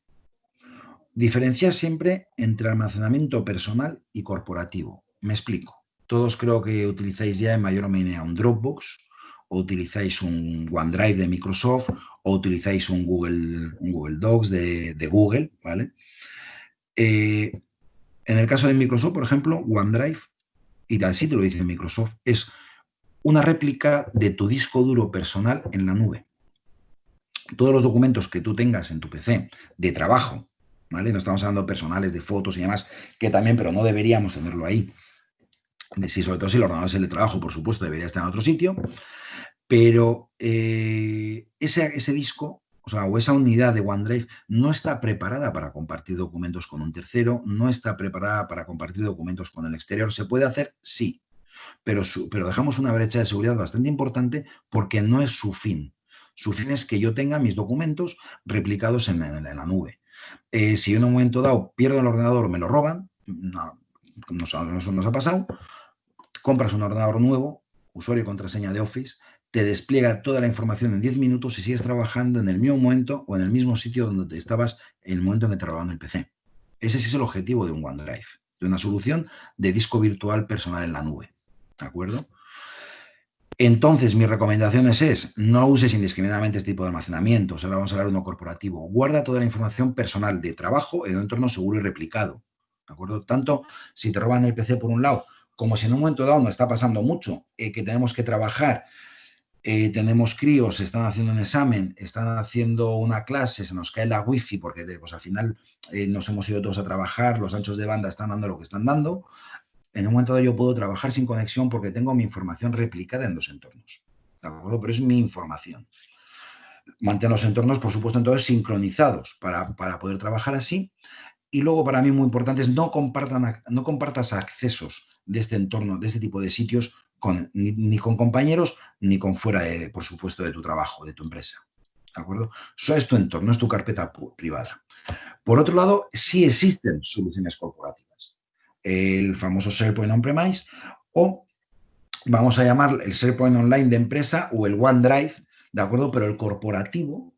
diferenciar siempre entre almacenamiento personal y corporativo. Me explico. Todos creo que utilizáis ya en mayor o menor un Dropbox, o utilizáis un OneDrive de Microsoft, o utilizáis un Google Docs de Google, ¿vale? En el caso de Microsoft, por ejemplo, OneDrive, y así te lo dice Microsoft, es una réplica de tu disco duro personal en la nube. Todos los documentos que tú tengas en tu PC de trabajo, ¿vale? No estamos hablando personales, de fotos y demás, que también, pero no deberíamos tenerlo ahí. Sí, sobre todo si el ordenador es el de trabajo, por supuesto, debería estar en otro sitio, pero ese disco, o sea, o esa unidad de OneDrive no está preparada para compartir documentos con un tercero, no está preparada para compartir documentos con el exterior. ¿Se puede hacer? Sí, pero dejamos una brecha de seguridad bastante importante porque no es su fin. Su fin es que yo tenga mis documentos replicados en la nube. Si yo en un momento dado pierdo el ordenador o me lo roban, no, nos ha pasado, compras un ordenador nuevo, usuario y contraseña de Office, te despliega toda la información en 10 minutos y sigues trabajando en el mismo momento o en el mismo sitio donde te estabas en el momento en que te robaron el PC. Ese sí es el objetivo de un OneDrive, de una solución de disco virtual personal en la nube. ¿De acuerdo? Entonces, mis recomendaciones es, no uses indiscriminadamente este tipo de almacenamientos. Ahora vamos a hablar de uno corporativo. Guarda toda la información personal de trabajo en un entorno seguro y replicado. ¿De acuerdo? Tanto si te roban el PC por un lado, como si en un momento dado nos está pasando mucho, que tenemos que trabajar, tenemos críos, están haciendo un examen, están haciendo una clase, se nos cae la wifi porque pues, al final nos hemos ido todos a trabajar, los anchos de banda están dando lo que están dando. En un momento dado yo puedo trabajar sin conexión porque tengo mi información replicada en dos entornos. ¿De acuerdo? Pero es mi información. Mantén los entornos, por supuesto, entonces sincronizados para poder trabajar así. Y luego, para mí, muy importante es no compartas accesos de este entorno, de este tipo de sitios, ni con compañeros, ni con fuera, por supuesto, de tu trabajo, de tu empresa. ¿De acuerdo? Eso es tu entorno, es tu carpeta privada. Por otro lado, sí existen soluciones corporativas. El famoso SharePoint On-Premise o vamos a llamar el SharePoint Online de empresa o el OneDrive, ¿de acuerdo? Pero el corporativo,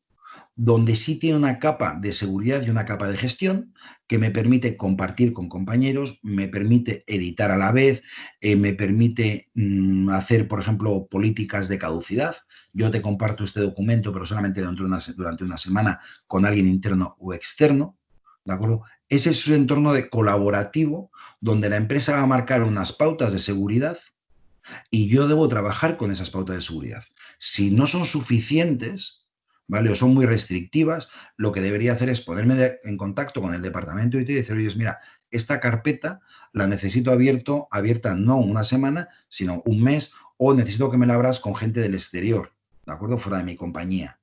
donde sí tiene una capa de seguridad y una capa de gestión que me permite compartir con compañeros, me permite editar a la vez, me permite hacer, por ejemplo, políticas de caducidad. Yo te comparto este documento, pero solamente durante una semana con alguien interno o externo, ¿de acuerdo? Ese es un entorno de colaborativo donde la empresa va a marcar unas pautas de seguridad y yo debo trabajar con esas pautas de seguridad. Si no son suficientes, ¿vale? O son muy restrictivas, lo que debería hacer es ponerme en contacto con el departamento de IT y decir, oye, mira, esta carpeta la necesito abierta no una semana, sino un mes, o necesito que me la abras con gente del exterior, ¿de acuerdo? Fuera de mi compañía.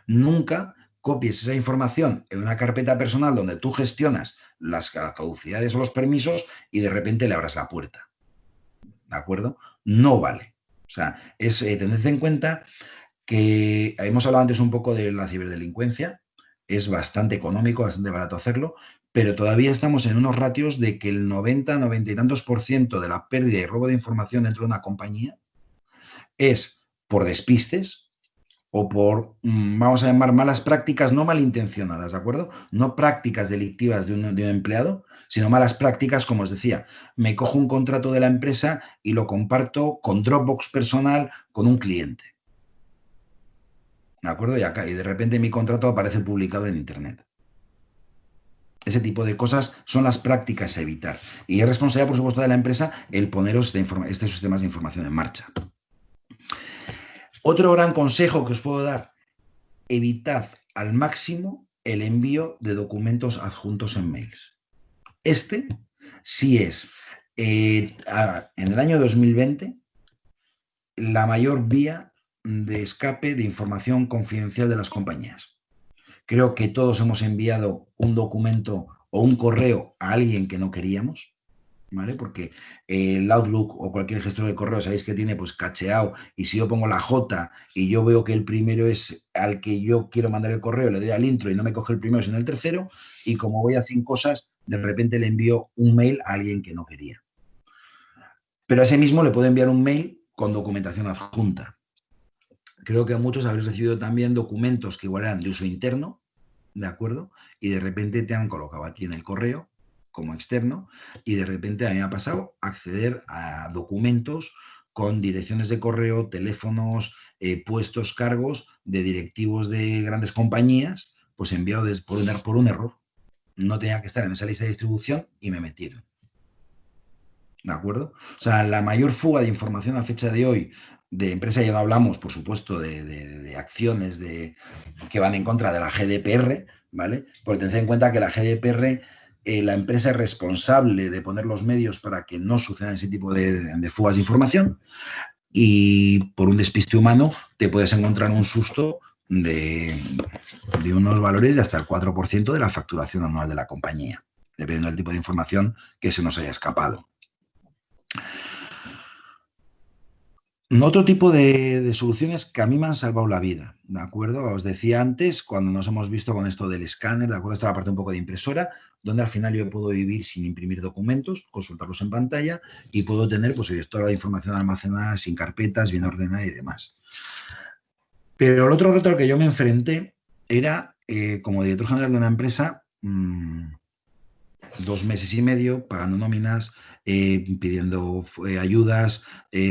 Nunca copies esa información en una carpeta personal donde tú gestionas las caducidades o los permisos y de repente le abras la puerta. ¿De acuerdo? No vale. O sea, es tened en cuenta que hemos hablado antes un poco de la ciberdelincuencia, es bastante económico, bastante barato hacerlo, pero todavía estamos en unos ratios de que el 90, 90 y tantos por ciento de la pérdida y robo de información dentro de una compañía es por despistes o por, vamos a llamar, malas prácticas no malintencionadas, ¿de acuerdo? No prácticas delictivas de un empleado, sino malas prácticas, como os decía, me cojo un contrato de la empresa y lo comparto con Dropbox personal con un cliente. ¿De acuerdo? Y de repente mi contrato aparece publicado en Internet. Ese tipo de cosas son las prácticas a evitar. Y es responsabilidad, por supuesto, de la empresa el poneros estos sistemas de información en marcha. Otro gran consejo que os puedo dar, evitad al máximo el envío de documentos adjuntos en mails. Sí es, en el año 2020, la mayor vía de escape de información confidencial de las compañías. Creo que todos hemos enviado un documento o un correo a alguien que no queríamos, ¿vale? Porque el Outlook o cualquier gestor de correo, sabéis que tiene pues cacheado, y si yo pongo la J y yo veo que el primero es al que yo quiero mandar el correo, le doy al intro y no me coge el primero sino el tercero, y como voy a 100 cosas, de repente le envío un mail a alguien que no quería. Pero a ese mismo le puedo enviar un mail con documentación adjunta. Creo que muchos habréis recibido también documentos que igual eran de uso interno, ¿de acuerdo? Y de repente te han colocado a ti en el correo como externo, y de repente a mí me ha pasado acceder a documentos con direcciones de correo, teléfonos, puestos, cargos de directivos de grandes compañías, pues enviados por un error. No tenía que estar en esa lista de distribución y me metieron. ¿De acuerdo? O sea, la mayor fuga de información a fecha de hoy de empresa, ya no hablamos, por supuesto, de acciones que van en contra de la GDPR, ¿vale? Porque tened en cuenta que la GDPR, la empresa es responsable de poner los medios para que no sucedan ese tipo de fugas de información, y por un despiste humano te puedes encontrar un susto de unos valores de hasta el 4% de la facturación anual de la compañía, dependiendo del tipo de información que se nos haya escapado. Otro tipo de soluciones que a mí me han salvado la vida, ¿de acuerdo? Os decía antes, cuando nos hemos visto con esto del escáner, ¿de acuerdo? Esto es la parte un poco de impresora, donde al final yo puedo vivir sin imprimir documentos, consultarlos en pantalla, y puedo tener, pues, toda la información almacenada sin carpetas, bien ordenada y demás. Pero el otro reto al que yo me enfrenté era, como director general de una empresa, 2 meses y medio pagando nóminas, pidiendo ayudas,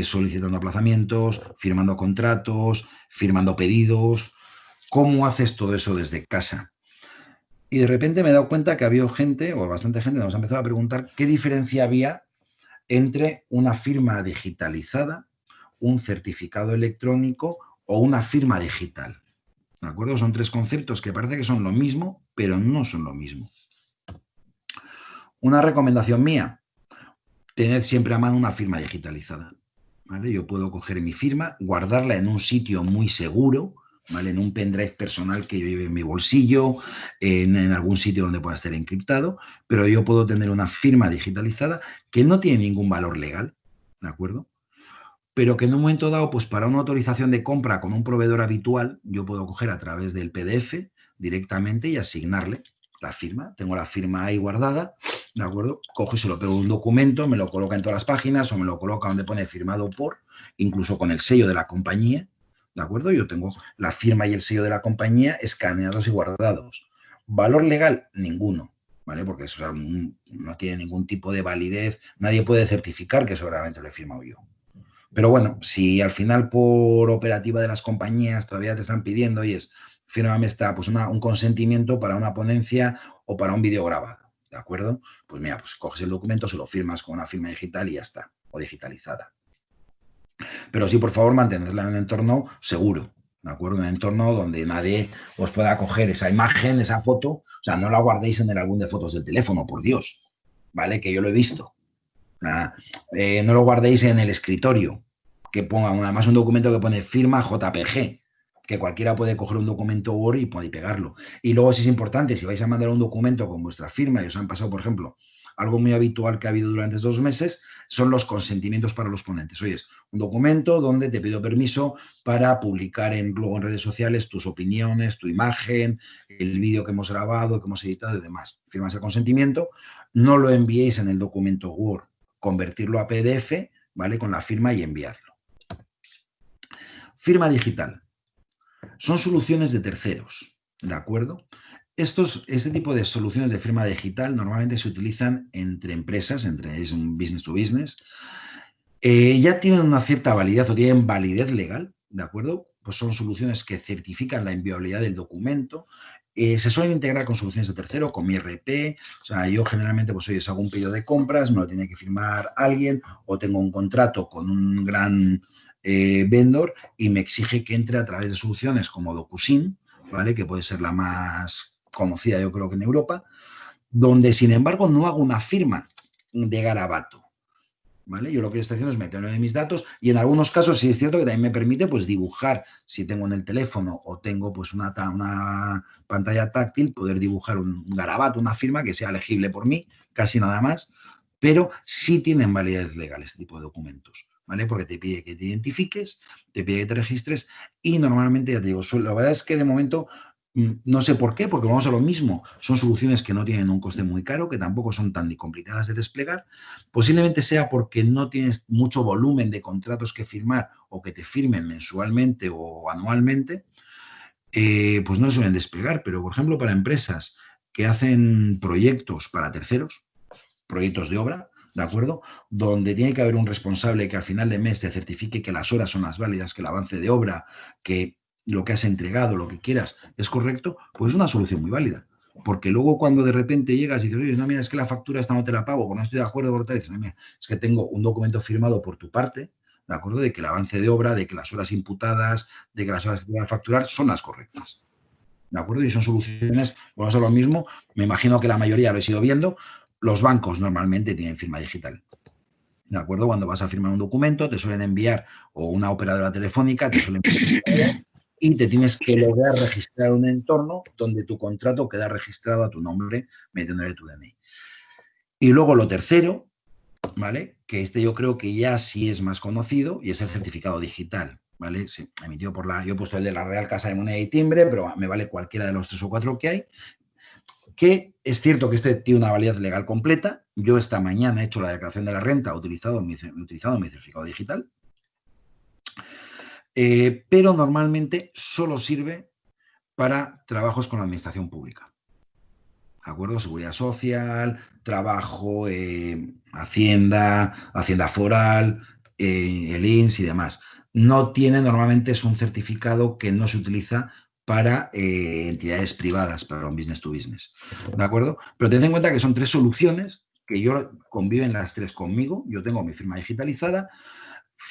solicitando aplazamientos, firmando contratos, firmando pedidos. ¿Cómo haces todo eso desde casa? Y de repente me he dado cuenta que había gente, o bastante gente, nos ha empezado a preguntar qué diferencia había entre una firma digitalizada, un certificado electrónico o una firma digital. ¿De acuerdo? Son 3 conceptos que parece que son lo mismo, pero no son lo mismo. Una recomendación mía: tened siempre a mano una firma digitalizada, ¿vale? Yo puedo coger mi firma, guardarla en un sitio muy seguro, ¿vale? En un pendrive personal que yo lleve en mi bolsillo, en algún sitio donde pueda estar encriptado, pero yo puedo tener una firma digitalizada que no tiene ningún valor legal, ¿de acuerdo? Pero que en un momento dado, pues para una autorización de compra con un proveedor habitual, yo puedo coger a través del PDF directamente y asignarle la firma. Tengo la firma ahí guardada, ¿de acuerdo? Cojo y se lo pego en un documento, me lo coloca en todas las páginas, o me lo coloca donde pone firmado por, incluso con el sello de la compañía, ¿de acuerdo? Yo tengo la firma y el sello de la compañía escaneados y guardados. Valor legal, ninguno, ¿vale? Porque eso, o sea, no tiene ningún tipo de validez, nadie puede certificar que eso realmente lo he firmado yo. Pero bueno, si al final por operativa de las compañías todavía te están pidiendo, oye, fírmame pues un consentimiento para una ponencia o para un vídeo grabado, ¿de acuerdo? Pues mira, pues coges el documento, se lo firmas con una firma digital y ya está, o digitalizada. Pero sí, por favor, mantenerla en un entorno seguro, ¿de acuerdo? Un entorno donde nadie os pueda coger esa imagen, esa foto, o sea, no la guardéis en el álbum de fotos del teléfono, por Dios, ¿vale? Que yo lo he visto. No lo guardéis en el escritorio, que ponga además un documento que pone firma JPG, que cualquiera puede coger un documento Word y puede pegarlo. Y luego, si es importante, si vais a mandar un documento con vuestra firma y os han pasado, por ejemplo, algo muy habitual que ha habido durante estos 2 meses, son los consentimientos para los ponentes. Oye, es un documento donde te pido permiso para publicar luego en redes sociales tus opiniones, tu imagen, el vídeo que hemos grabado, que hemos editado y demás. Firmas el consentimiento, no lo enviéis en el documento Word, convertirlo a PDF, ¿vale? Con la firma y enviarlo. Firma digital. Son soluciones de terceros, ¿de acuerdo? Este tipo de soluciones de firma digital normalmente se utilizan entre empresas, es un business to business. Ya tienen una cierta validez o tienen validez legal, ¿de acuerdo? Pues son soluciones que certifican la inviolabilidad del documento. Se suelen integrar con soluciones de tercero, con mi RP. O sea, yo generalmente, pues, oye, hago un pedido de compras, me lo tiene que firmar alguien, o tengo un contrato con un gran vendor y me exige que entre a través de soluciones como DocuSign, ¿vale? Que puede ser la más conocida, yo creo que en Europa, donde, sin embargo, no hago una firma de garabato. ¿vale? Yo lo que estoy haciendo es meterlo en mis datos y en algunos casos sí es cierto que también me permite pues dibujar, si tengo en el teléfono o tengo pues una pantalla táctil, poder dibujar un garabato, una firma que sea legible por mí, casi nada más, pero sí tienen validez legal este tipo de documentos, ¿vale? Porque te pide que te identifiques, te pide que te registres y normalmente, ya te digo, la verdad es que de momento no sé por qué, porque vamos a lo mismo. Son soluciones que no tienen un coste muy caro, que tampoco son tan complicadas de desplegar. Posiblemente sea porque no tienes mucho volumen de contratos que firmar o que te firmen mensualmente o anualmente, pues no suelen desplegar. Pero, por ejemplo, para empresas que hacen proyectos para terceros, proyectos de obra, ¿de acuerdo? Donde tiene que haber un responsable que al final de mes te certifique que las horas son las válidas, que el avance de obra, que lo que has entregado, lo que quieras, es correcto, pues es una solución muy válida. Porque luego cuando de repente llegas y dices, oye, no, mira, es que la factura esta no te la pago, porque no estoy de acuerdo por tal, dices, no, mira, es que tengo un documento firmado por tu parte, ¿de acuerdo? De que el avance de obra, de que las horas imputadas, de que las horas que te van a facturar son las correctas. ¿De acuerdo? Y son soluciones, vamos a lo mismo, me imagino que la mayoría lo he ido viendo, los bancos normalmente tienen firma digital. ¿De acuerdo? Cuando vas a firmar un documento, te suelen enviar, o una operadora telefónica, te suelen enviar y te tienes que lograr registrar un entorno donde tu contrato queda registrado a tu nombre metiéndole tu DNI. Y luego lo tercero, ¿vale? Que este yo creo que ya sí es más conocido y es el certificado digital, ¿vale? Sí, emitido por yo he puesto el de la Real Casa de Moneda y Timbre, pero me vale cualquiera de los 3 o 4 que hay, que es cierto que este tiene una validez legal completa. Yo esta mañana he hecho la declaración de la renta utilizado mi certificado digital, pero normalmente solo sirve para trabajos con la administración pública. ¿De acuerdo? Seguridad social, trabajo, Hacienda Foral, el INS y demás. No tiene, normalmente es un certificado que no se utiliza para entidades privadas, para un business to business. ¿De acuerdo? Pero ten en cuenta que son 3 soluciones que yo conviven las 3 conmigo. Yo tengo mi firma digitalizada,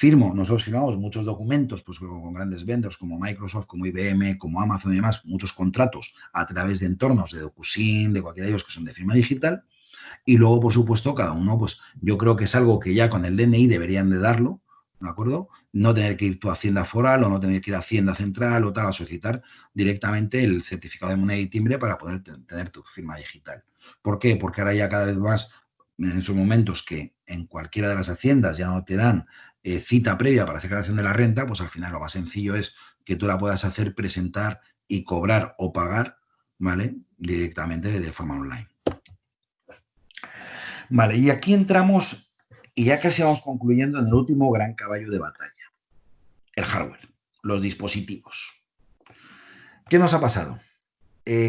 nosotros firmamos muchos documentos pues, con grandes vendors como Microsoft, como IBM, como Amazon y demás, muchos contratos a través de entornos de DocuSign, de cualquiera de ellos que son de firma digital. Y luego, por supuesto, cada uno, pues yo creo que es algo que ya con el DNI deberían de darlo, ¿de acuerdo? No tener que ir tu Hacienda Foral o no tener que ir a Hacienda Central o tal a solicitar directamente el certificado de moneda y timbre para poder tener tu firma digital. ¿Por qué? Porque ahora ya cada vez más, en esos momentos que en cualquiera de las haciendas ya no te dan cita previa para hacer declaración de la renta, pues al final lo más sencillo es que tú la puedas hacer, presentar y cobrar o pagar, ¿vale? Directamente de forma online. Vale, y aquí entramos, y ya casi vamos concluyendo en el último gran caballo de batalla, el hardware, los dispositivos. ¿Qué nos ha pasado?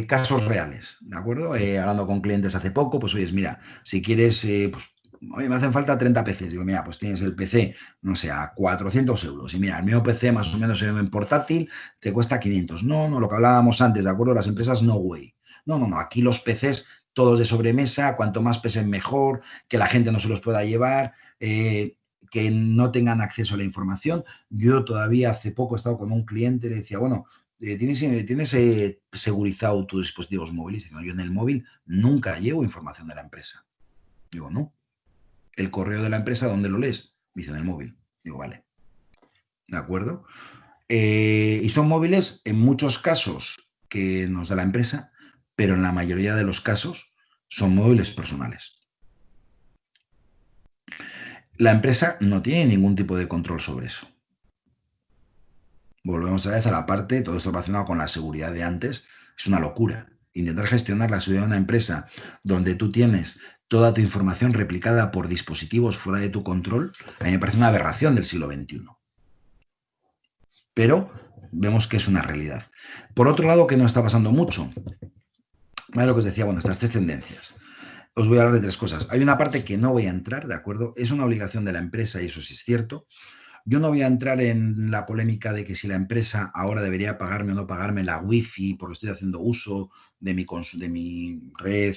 Casos reales, ¿de acuerdo? Hablando con clientes hace poco, pues oyes, mira, si quieres, pues, oye, me hacen falta 30 PCs. Digo, mira, pues tienes el PC, no sé, a 400 euros. Y mira, el mío PC más o menos en portátil te cuesta 500. No, no, lo que hablábamos antes, ¿de acuerdo? Las empresas no way. No, no, no, aquí los PCs todos de sobremesa, cuanto más pesen mejor, que la gente no se los pueda llevar, que no tengan acceso a la información. Yo todavía hace poco he estado con un cliente y le decía, bueno, ¿tienes segurizado tus dispositivos móviles? Dice, no, yo en el móvil nunca llevo información de la empresa. Digo, no. ¿El correo de la empresa dónde lo lees? Me dice, en el móvil. Digo, vale. ¿De acuerdo? Y son móviles en muchos casos que nos da la empresa, pero en la mayoría de los casos son móviles personales. La empresa no tiene ningún tipo de control sobre eso. Volvemos a vez a la parte, todo esto relacionado con la seguridad de antes, es una locura. Intentar gestionar la seguridad de una empresa donde tú tienes toda tu información replicada por dispositivos fuera de tu control, a mí me parece una aberración del siglo XXI. Pero vemos que es una realidad. Por otro lado, ¿qué nos está pasando mucho? Lo que os decía, bueno, estas 3 tendencias. Os voy a hablar de 3 cosas. Hay una parte que no voy a entrar, ¿de acuerdo? Es una obligación de la empresa y eso sí es cierto. Yo no voy a entrar en la polémica de que si la empresa ahora debería pagarme o no pagarme la wifi porque estoy haciendo uso de mi red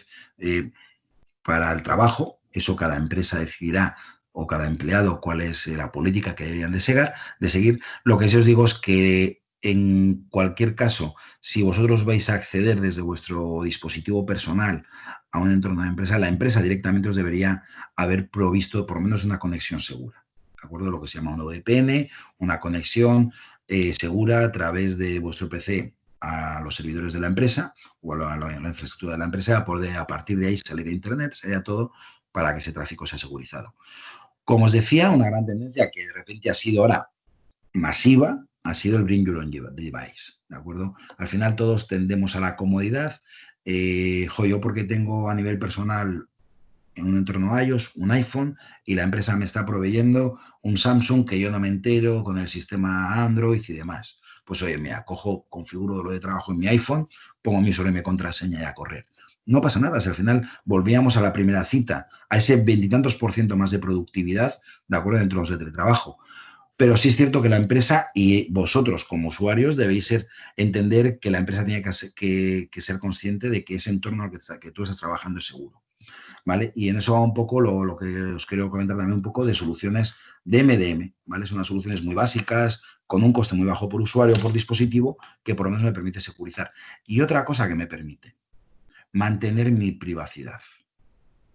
para el trabajo. Eso cada empresa decidirá o cada empleado cuál es la política que deberían de seguir. Lo que sí os digo es que En cualquier caso, si vosotros vais a acceder desde vuestro dispositivo personal a un entorno de empresa, la empresa directamente os debería haber provisto por lo menos una conexión segura. ¿De acuerdo? Lo que se llama un VPN, una conexión segura a través de vuestro PC a los servidores de la empresa o a la infraestructura de la empresa, poder a partir de ahí salir a Internet, salir a todo para que ese tráfico sea segurizado. Como os decía, una gran tendencia que de repente ha sido ahora masiva ha sido el Bring Your Own Device, ¿de acuerdo? Al final todos tendemos a la comodidad. Yo porque tengo a nivel personal en un entorno iOS, un iPhone, y la empresa me está proveyendo un Samsung que yo no me entero con el sistema Android y demás. Pues oye, mira, cojo, configuro lo de trabajo en mi iPhone, pongo mi usuario y mi contraseña y a correr. No pasa nada, si al final volvíamos a la primera cita, a ese veintitantos por ciento más de productividad, de acuerdo, dentro de los de teletrabajo. Pero sí es cierto que la empresa y vosotros como usuarios debéis entender que la empresa tiene que ser consciente de que ese entorno al que tú estás trabajando es seguro. ¿Vale? Y en eso va un poco lo que os quiero comentar también un poco de soluciones de MDM, ¿vale? Son unas soluciones muy básicas, con un coste muy bajo por usuario o por dispositivo, que por lo menos me permite securizar. Y otra cosa que me permite, mantener mi privacidad,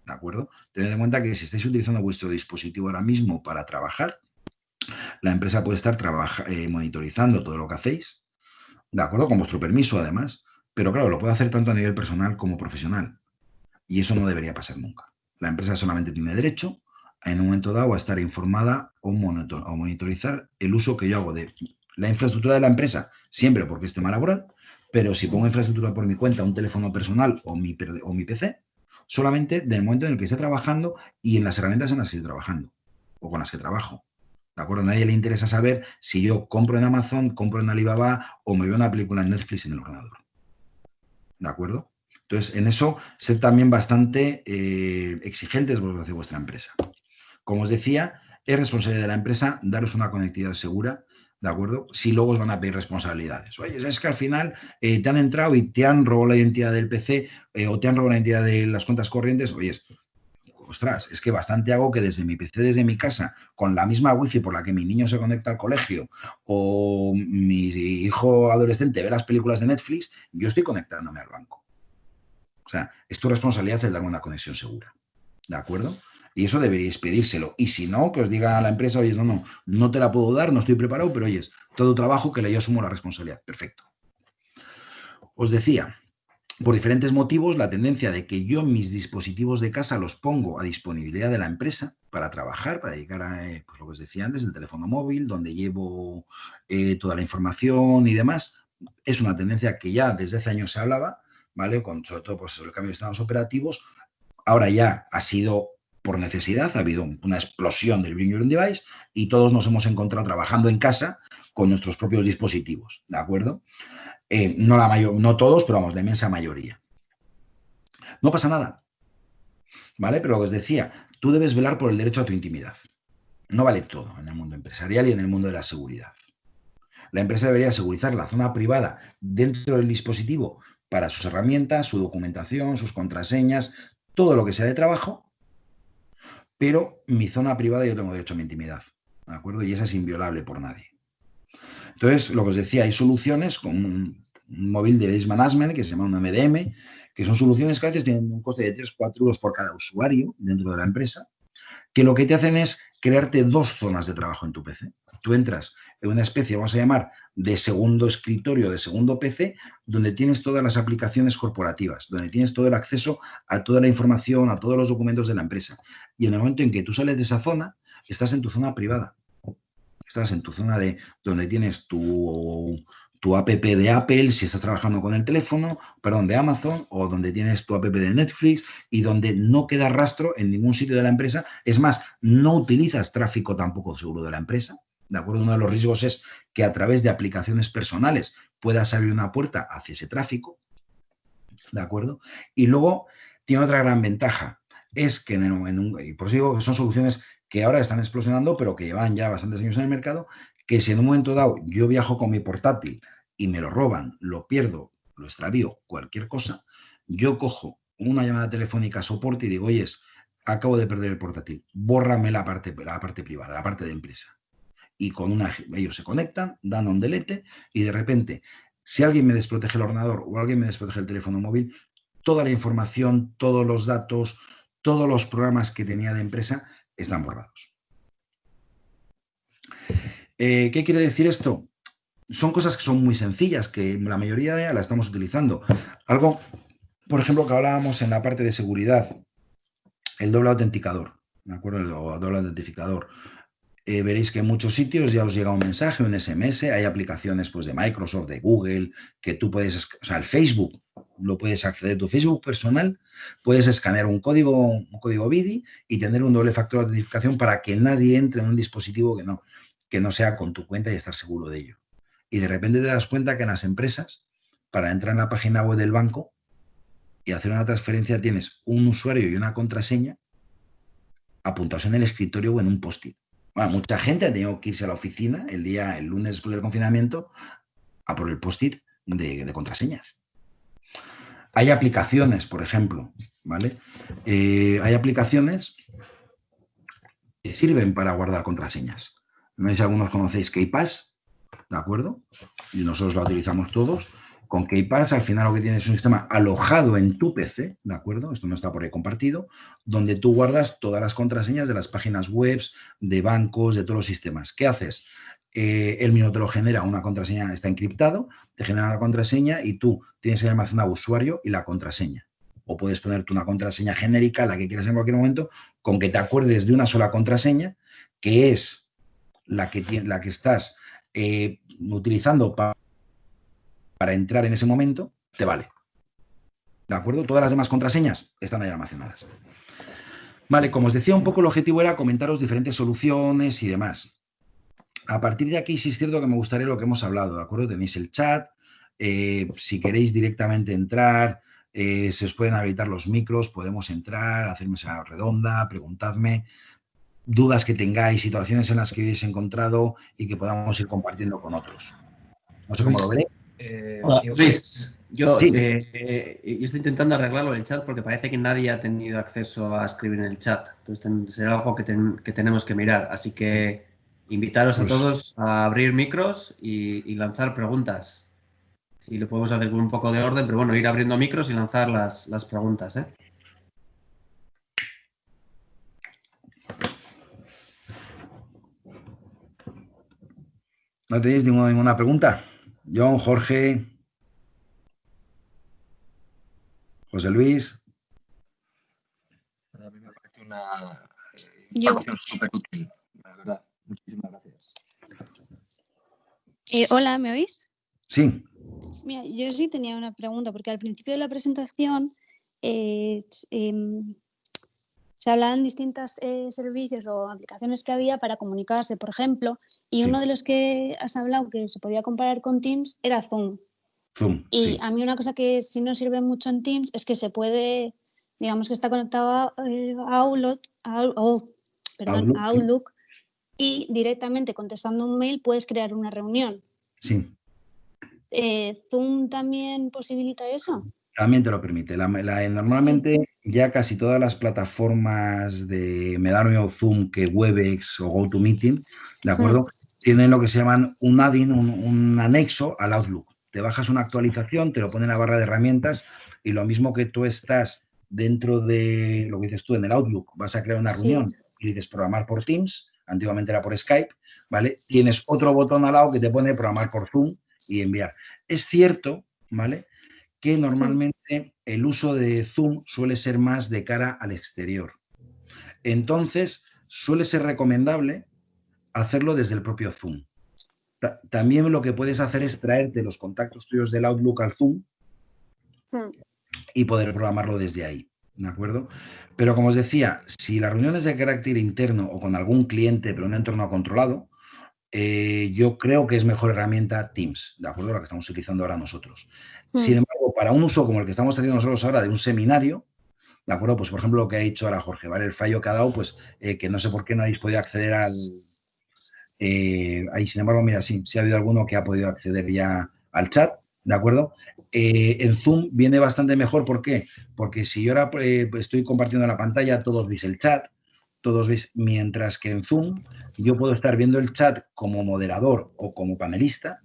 ¿de acuerdo? Tened en cuenta que si estáis utilizando vuestro dispositivo ahora mismo para trabajar, la empresa puede estar monitorizando todo lo que hacéis, ¿de acuerdo? Con vuestro permiso, además. Pero claro, lo puede hacer tanto a nivel personal como profesional. Y eso no debería pasar nunca. La empresa solamente tiene derecho, en un momento dado, a estar informada o monitorizar el uso que yo hago de la infraestructura de la empresa, siempre porque es tema laboral, pero si pongo infraestructura por mi cuenta, un teléfono personal o mi PC, solamente del momento en el que esté trabajando y en las herramientas en las que estoy trabajando o con las que trabajo. ¿De acuerdo? A nadie le interesa saber si yo compro en Amazon, compro en Alibaba o me veo una película en Netflix en el ordenador. ¿De acuerdo? Entonces, en eso, ser también bastante exigentes hacia vuestra empresa. Como os decía, es responsabilidad de la empresa daros una conectividad segura, ¿de acuerdo? Si luego os van a pedir responsabilidades. Oye, es que al final te han entrado y te han robado la identidad del PC o te han robado la identidad de las cuentas corrientes. Oye, ostras, es que bastante hago que desde mi PC, desde mi casa, con la misma wifi por la que mi niño se conecta al colegio o mi hijo adolescente ve las películas de Netflix, yo estoy conectándome al banco. O sea, es tu responsabilidad el darme una conexión segura. ¿De acuerdo? Y eso deberíais pedírselo. Y si no, que os diga a la empresa, oye, no te la puedo dar, no estoy preparado, pero oye, todo trabajo que yo asumo la responsabilidad. Perfecto. Os decía, por diferentes motivos, la tendencia de que yo mis dispositivos de casa los pongo a disponibilidad de la empresa para trabajar, para dedicar a pues lo que os decía antes, el teléfono móvil, donde llevo toda la información y demás, es una tendencia que ya desde hace años se hablaba, ¿vale? Sobre todo pues, sobre el cambio de estados operativos. Ahora ya ha sido por necesidad, ha habido una explosión del Bring Your Own Device y todos nos hemos encontrado trabajando en casa con nuestros propios dispositivos, ¿de acuerdo? No todos, pero vamos, la inmensa mayoría. No pasa nada, ¿vale? Pero lo que os decía, tú debes velar por el derecho a tu intimidad. No vale todo en el mundo empresarial y en el mundo de la seguridad. La empresa debería segurizar la zona privada dentro del dispositivo para sus herramientas, su documentación, sus contraseñas, todo lo que sea de trabajo, pero mi zona privada yo tengo derecho a mi intimidad, ¿de acuerdo? Y esa es inviolable por nadie. Entonces, lo que os decía, hay soluciones con un móvil device management que se llama un MDM, que son soluciones que a veces tienen un coste de 3-4 euros por cada usuario dentro de la empresa, que lo que te hacen es crearte dos zonas de trabajo en tu PC. Tú entras en una especie, vamos a llamar, de segundo escritorio, de segundo PC, donde tienes todas las aplicaciones corporativas, donde tienes todo el acceso a toda la información, a todos los documentos de la empresa. Y en el momento en que tú sales de esa zona, estás en tu zona privada. Estás en tu zona de donde tienes tu app de Apple, si estás trabajando con el teléfono, perdón, de Amazon, o donde tienes tu app de Netflix y donde no queda rastro en ningún sitio de la empresa. Es más, no utilizas tráfico tampoco seguro de la empresa. ¿De acuerdo? Uno de los riesgos es que a través de aplicaciones personales puedas abrir una puerta hacia ese tráfico. ¿De acuerdo? Y luego tiene otra gran ventaja. Es que y por eso digo que son soluciones que ahora están explosionando, pero que llevan ya bastantes años en el mercado, que si en un momento dado yo viajo con mi portátil y me lo roban, lo pierdo, lo extravío, cualquier cosa, yo cojo una llamada telefónica a soporte y digo, oye, acabo de perder el portátil, bórrame la parte privada, la parte de empresa. y ellos se conectan, dan un delete y de repente, si alguien me desprotege el ordenador o alguien me desprotege el teléfono móvil, toda la información, todos los datos, todos los programas que tenía de empresa están borrados. ¿Qué quiere decir esto? Son cosas que son muy sencillas, que la mayoría ya la estamos utilizando. Algo, por ejemplo, que hablábamos en la parte de seguridad, el doble autenticador, ¿de acuerdo? El doble autentificador. Veréis que en muchos sitios ya os llega un mensaje, un SMS, hay aplicaciones pues, de Microsoft, de Google, que tú puedes, o sea, el Facebook, lo puedes acceder, tu Facebook personal, puedes escanear un código BIDI y tener un doble factor de autentificación para que nadie entre en un dispositivo que no sea con tu cuenta y estar seguro de ello. Y de repente te das cuenta que en las empresas, para entrar en la página web del banco y hacer una transferencia, tienes un usuario y una contraseña apuntados en el escritorio o en un post-it. Bueno, mucha gente ha tenido que irse a la oficina el lunes después del confinamiento a por el post-it de contraseñas. Hay aplicaciones, por ejemplo, ¿vale? Hay aplicaciones que sirven para guardar contraseñas. No sé si algunos conocéis KeePass, ¿de acuerdo? Y nosotros la utilizamos todos. Con KeePass, al final lo que tienes es un sistema alojado en tu PC, ¿de acuerdo? Esto no está por ahí compartido, donde tú guardas todas las contraseñas de las páginas web, de bancos, de todos los sistemas. ¿Qué haces? Él mismo te lo genera, una contraseña está encriptado, te genera la contraseña y tú tienes que almacenar usuario y la contraseña. O puedes ponerte una contraseña genérica, la que quieras en cualquier momento, con que te acuerdes de una sola contraseña, que es la que estás utilizando para entrar en ese momento, te vale. ¿De acuerdo? Todas las demás contraseñas están ahí almacenadas. Vale, como os decía, un poco el objetivo era comentaros diferentes soluciones y demás. A partir de aquí sí es cierto que me gustaría lo que hemos hablado, ¿de acuerdo? Tenéis el chat, si queréis directamente entrar, se os pueden habilitar los micros, podemos entrar, hacer mesa redonda, preguntadme, dudas que tengáis, situaciones en las que habéis encontrado y que podamos ir compartiendo con otros. No sé cómo lo veréis. Luis, yo Sí. estoy intentando arreglarlo en el chat porque parece que nadie ha tenido acceso a escribir en el chat. Entonces será algo que tenemos que mirar. Así que invitaros a todos a abrir micros y lanzar preguntas. Si lo podemos hacer con un poco de orden, pero bueno, ir abriendo micros y lanzar las preguntas, ¿eh? ¿No tenéis ninguna pregunta? John, Jorge, José Luis. A mí me parece una información súper útil, la verdad. Muchísimas gracias. Hola, ¿me oís? Sí. Mira, yo sí tenía una pregunta, porque al principio de la presentación se hablaban distintos servicios o aplicaciones que había para comunicarse, por ejemplo, y Sí. uno de los que has hablado que se podía comparar con Teams era Zoom. Zoom, y sí. a mí una cosa que sí no sirve mucho en Teams es que se puede, digamos que está conectado a Outlook y directamente contestando un mail puedes crear una reunión. Sí. ¿Zoom también posibilita eso? También te lo permite. Normalmente ya casi todas las plataformas de Medarmio, Zoom, que Webex o GoToMeeting, ¿de acuerdo? Tienen lo que se llaman un add-in, un anexo al Outlook. Te bajas una actualización, te lo pone en la barra de herramientas y lo mismo que tú estás dentro de lo que dices tú en el Outlook, vas a crear una reunión y dices programar por Teams, antiguamente era por Skype, ¿vale? Tienes otro botón al lado que te pone programar por Zoom y enviar. Es cierto, ¿vale?, que normalmente el uso de Zoom suele ser más de cara al exterior. Entonces, suele ser recomendable hacerlo desde el propio Zoom. También lo que puedes hacer es traerte los contactos tuyos del Outlook al Zoom y poder programarlo desde ahí, ¿de acuerdo? Pero como os decía, si la reunión es de carácter interno o con algún cliente, pero en un entorno controlado, yo creo que es mejor herramienta Teams, ¿de acuerdo? La que estamos utilizando ahora nosotros. Sin embargo, para un uso como el que estamos haciendo nosotros ahora de un seminario, ¿de acuerdo? Pues, por ejemplo, lo que ha dicho ahora Jorge, ¿vale? El fallo que ha dado, pues, que no sé por qué no habéis podido acceder al... ahí, sin embargo, mira, sí ha habido alguno que ha podido acceder ya al chat, ¿de acuerdo? En Zoom viene bastante mejor, ¿por qué? Porque si yo ahora estoy compartiendo la pantalla, todos veis el chat, todos veis, mientras que en Zoom yo puedo estar viendo el chat como moderador o como panelista,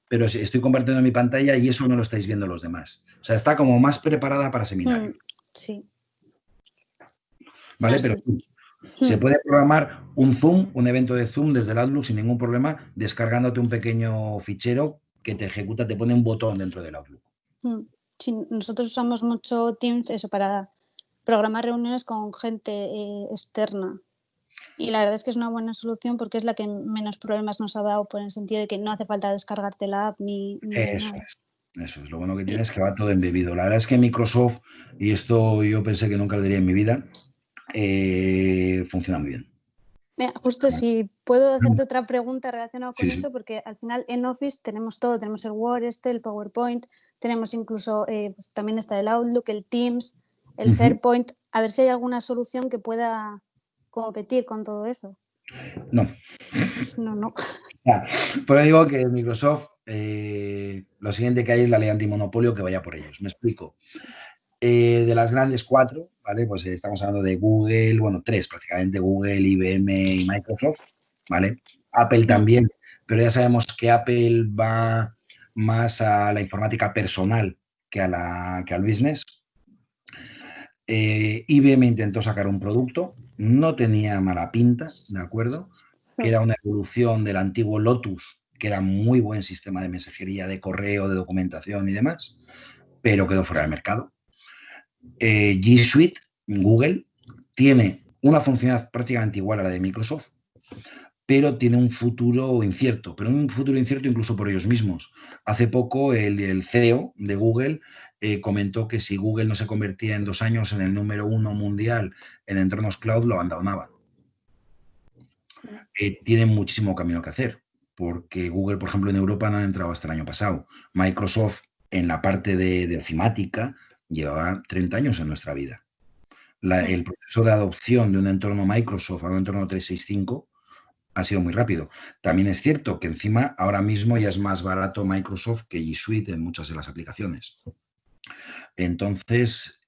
pero estoy compartiendo mi pantalla y eso no lo estáis viendo los demás. O sea, está como más preparada para seminario. Sí. ¿Vale? Así. Pero se puede programar un Zoom, un evento de Zoom desde el Outlook sin ningún problema, descargándote un pequeño fichero que te ejecuta, te pone un botón dentro del Outlook. Sí, nosotros usamos mucho Teams eso para programar reuniones con gente externa. Y la verdad es que es una buena solución porque es la que menos problemas nos ha dado por el sentido de que no hace falta descargarte la app ni Eso nada. Eso es. Lo bueno que tiene es que va todo embebido. La verdad es que Microsoft, y esto yo pensé que nunca lo diría en mi vida, funciona muy bien. Mira, justo si puedo hacerte otra pregunta relacionada con eso, porque al final en Office tenemos todo, tenemos el Word, el PowerPoint, tenemos incluso, pues también está el Outlook, el Teams, el SharePoint, a ver si hay alguna solución que pueda competir con todo eso. No. No. Pero digo que Microsoft, lo siguiente que hay es la ley antimonopolio, que vaya por ellos. Me explico. De las grandes 4, ¿vale? Pues estamos hablando de Google, bueno, 3 prácticamente, Google, IBM y Microsoft, ¿vale? Apple también, pero ya sabemos que Apple va más a la informática personal que al business. IBM intentó sacar un producto, no tenía mala pinta, ¿de acuerdo? Que era una evolución del antiguo Lotus, que era muy buen sistema de mensajería, de correo, de documentación y demás, pero quedó fuera del mercado. G Suite, Google, tiene una funcionalidad prácticamente igual a la de Microsoft, pero tiene un futuro incierto, incluso por ellos mismos. Hace poco el CEO de Google comentó que si Google no se convertía en 2 años en el número 1 mundial en entornos cloud, lo abandonaba. Tienen muchísimo camino que hacer, porque Google, por ejemplo, en Europa no ha entrado hasta el año pasado. Microsoft, en la parte de ofimática, llevaba 30 años en nuestra vida. El proceso de adopción de un entorno Microsoft a un entorno 365 ha sido muy rápido. También es cierto que encima ahora mismo ya es más barato Microsoft que G Suite en muchas de las aplicaciones. Entonces,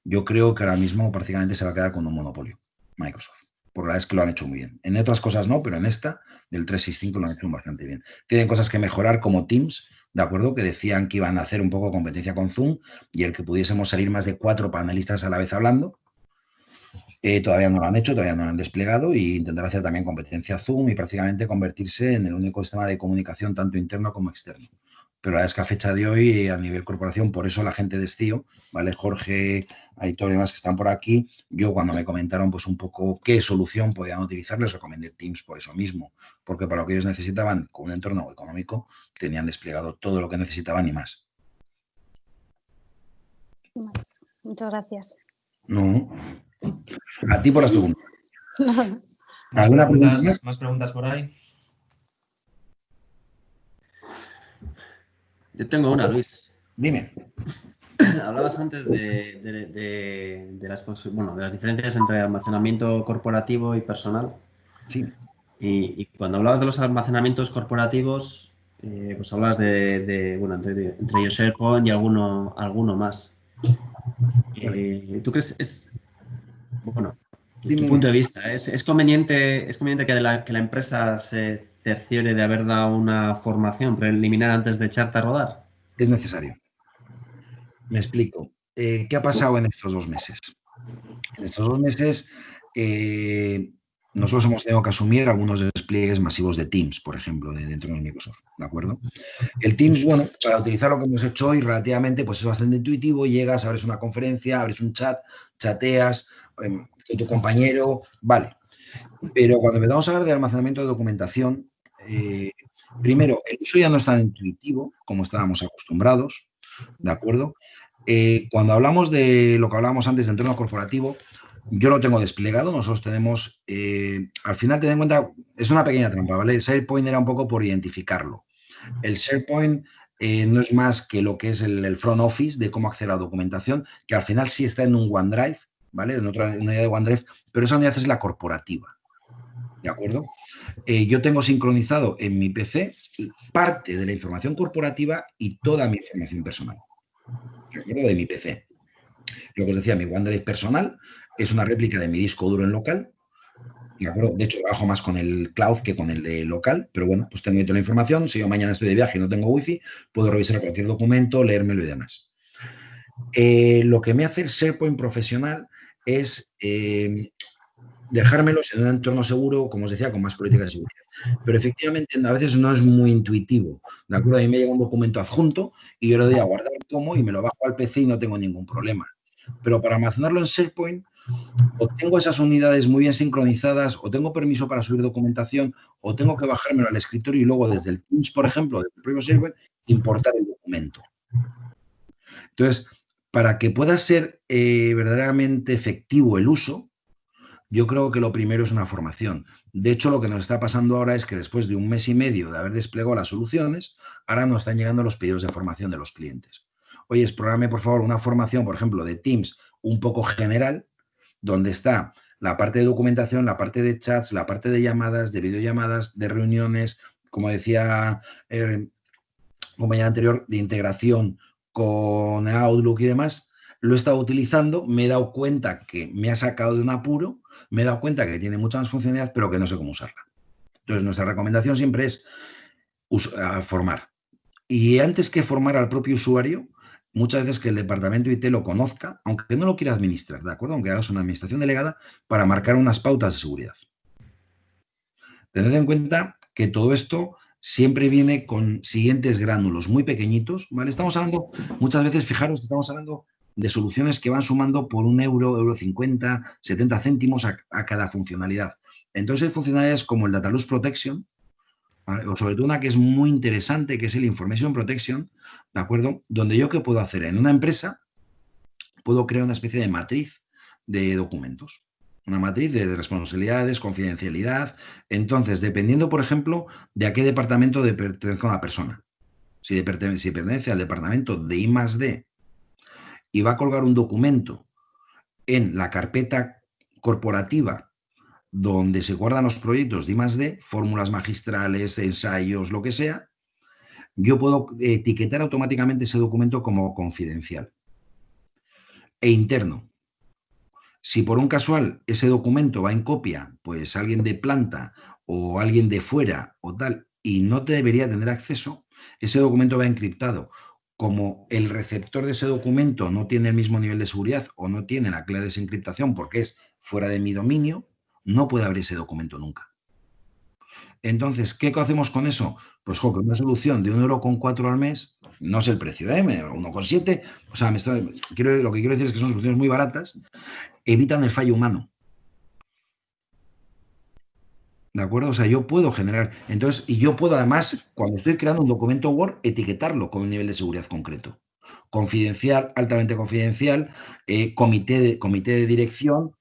yo creo que ahora mismo prácticamente se va a quedar con un monopolio Microsoft. Por la verdad es que lo han hecho muy bien. En otras cosas no, pero en esta, del 365, lo han hecho bastante bien. Tienen cosas que mejorar como Teams, ¿de acuerdo? Que decían que iban a hacer un poco competencia con Zoom y el que pudiésemos salir más de 4 panelistas a la vez hablando. Todavía no lo han hecho, todavía no lo han desplegado y intentar hacer también competencia Zoom y prácticamente convertirse en el único sistema de comunicación tanto interno como externo. Pero la verdad es que a fecha de hoy, a nivel corporación, por eso la gente de Estío, ¿vale? Jorge, Aitor y demás que están por aquí, yo cuando me comentaron pues un poco qué solución podían utilizar, les recomendé Teams por eso mismo, porque para lo que ellos necesitaban con un entorno económico, tenían desplegado todo lo que necesitaban y más. Muchas gracias. No. A ti por las preguntas. ¿Alguna pregunta más? ¿Más preguntas por ahí? Yo tengo una, Luis. Dime. Hablabas antes de las diferencias entre almacenamiento corporativo y personal. Sí. Y cuando hablabas de los almacenamientos corporativos, pues hablabas entre ellos SharePoint y alguno más. ¿Tú crees, desde tu punto de vista, es conveniente que la empresa se cerciore de haber dado una formación preliminar antes de echarte a rodar? Es necesario. Me explico. ¿Qué ha pasado en estos 2 meses? En estos 2 meses nosotros hemos tenido que asumir algunos despliegues masivos de Teams, por ejemplo, dentro de Microsoft, ¿de acuerdo? El Teams, bueno, para utilizar lo que hemos hecho hoy relativamente, pues es bastante intuitivo, llegas, abres una conferencia, abres un chat, chateas con tu compañero, vale. Pero cuando empezamos a hablar de almacenamiento de documentación, primero, el uso ya no es tan intuitivo como estábamos acostumbrados, ¿de acuerdo? Cuando hablamos de lo que hablábamos antes de entorno corporativo, yo lo tengo desplegado, nosotros tenemos, al final ten en cuenta, es una pequeña trampa, ¿vale? El SharePoint era un poco por identificarlo. El SharePoint no es más que lo que es el front office de cómo acceder a la documentación, que al final sí está en un OneDrive, ¿vale? En otra unidad de OneDrive, pero esa unidad es la corporativa, ¿de acuerdo? Yo tengo sincronizado en mi PC parte de la información corporativa y toda mi información personal, ¿de acuerdo? De mi PC. Lo que os decía, mi OneDrive personal es una réplica de mi disco duro en local, ¿de acuerdo? De hecho, trabajo más con el cloud que con el de local, pero bueno, pues tengo toda la información. Si yo mañana estoy de viaje y no tengo wifi, puedo revisar cualquier documento, leérmelo y demás. Lo que me hace el SharePoint profesional es dejármelos en un entorno seguro, como os decía, con más políticas de seguridad. Pero efectivamente a veces no es muy intuitivo, ¿de acuerdo? A mí me llega un documento adjunto y yo le doy a guardar como y me lo bajo al PC y no tengo ningún problema. Pero para almacenarlo en SharePoint, o tengo esas unidades muy bien sincronizadas, o tengo permiso para subir documentación, o tengo que bajármelo al escritorio y luego desde el Teams, por ejemplo, del propio SharePoint, importar el documento. Entonces, para que pueda ser verdaderamente efectivo el uso, yo creo que lo primero es una formación. De hecho, lo que nos está pasando ahora es que después de un mes y medio de haber desplegado las soluciones, ahora nos están llegando los pedidos de formación de los clientes. Oye, programe, por favor, una formación, por ejemplo, de Teams un poco general, donde está la parte de documentación, la parte de chats, la parte de llamadas, de videollamadas, de reuniones, como decía compañera anterior, de integración con Outlook y demás. Lo he estado utilizando, me he dado cuenta que me ha sacado de un apuro, me he dado cuenta que tiene mucha más funcionalidad, pero que no sé cómo usarla. Entonces, nuestra recomendación siempre es formar. Y antes que formar al propio usuario, muchas veces que el departamento IT lo conozca, aunque no lo quiera administrar, ¿de acuerdo? Aunque hagas una administración delegada, para marcar unas pautas de seguridad. Tened en cuenta que todo esto siempre viene con siguientes gránulos muy pequeñitos, ¿vale? Estamos hablando, muchas veces, fijaros que estamos hablando de soluciones que van sumando por €1, €1,50, 70 céntimos a cada funcionalidad. Entonces, hay funcionalidades como el Data Loss Protection, ¿vale? O sobre todo una que es muy interesante, que es el Information Protection, ¿de acuerdo? Donde yo, ¿qué puedo hacer? En una empresa puedo crear una especie de matriz de documentos. Una matriz de responsabilidades, confidencialidad. Entonces, dependiendo, por ejemplo, de a qué departamento pertenezca una persona. Si pertenece al departamento de I+D y va a colgar un documento en la carpeta corporativa donde se guardan los proyectos de I+D, fórmulas magistrales, ensayos, lo que sea, yo puedo etiquetar automáticamente ese documento como confidencial e interno. Si por un casual ese documento va en copia, pues alguien de planta o alguien de fuera o tal, y no te debería tener acceso, ese documento va encriptado. Como el receptor de ese documento no tiene el mismo nivel de seguridad o no tiene la clave de desencriptación porque es fuera de mi dominio, no puede abrir ese documento nunca. Entonces, ¿qué hacemos con eso? Pues, con una solución de €1,04 al mes, no sé el precio, 1,7, o sea, lo que quiero decir es que son soluciones muy baratas, evitan el fallo humano. ¿De acuerdo? O sea, yo puedo generar, entonces, y yo puedo además, cuando estoy creando un documento Word, etiquetarlo con un nivel de seguridad concreto. Confidencial, altamente confidencial, comité de dirección,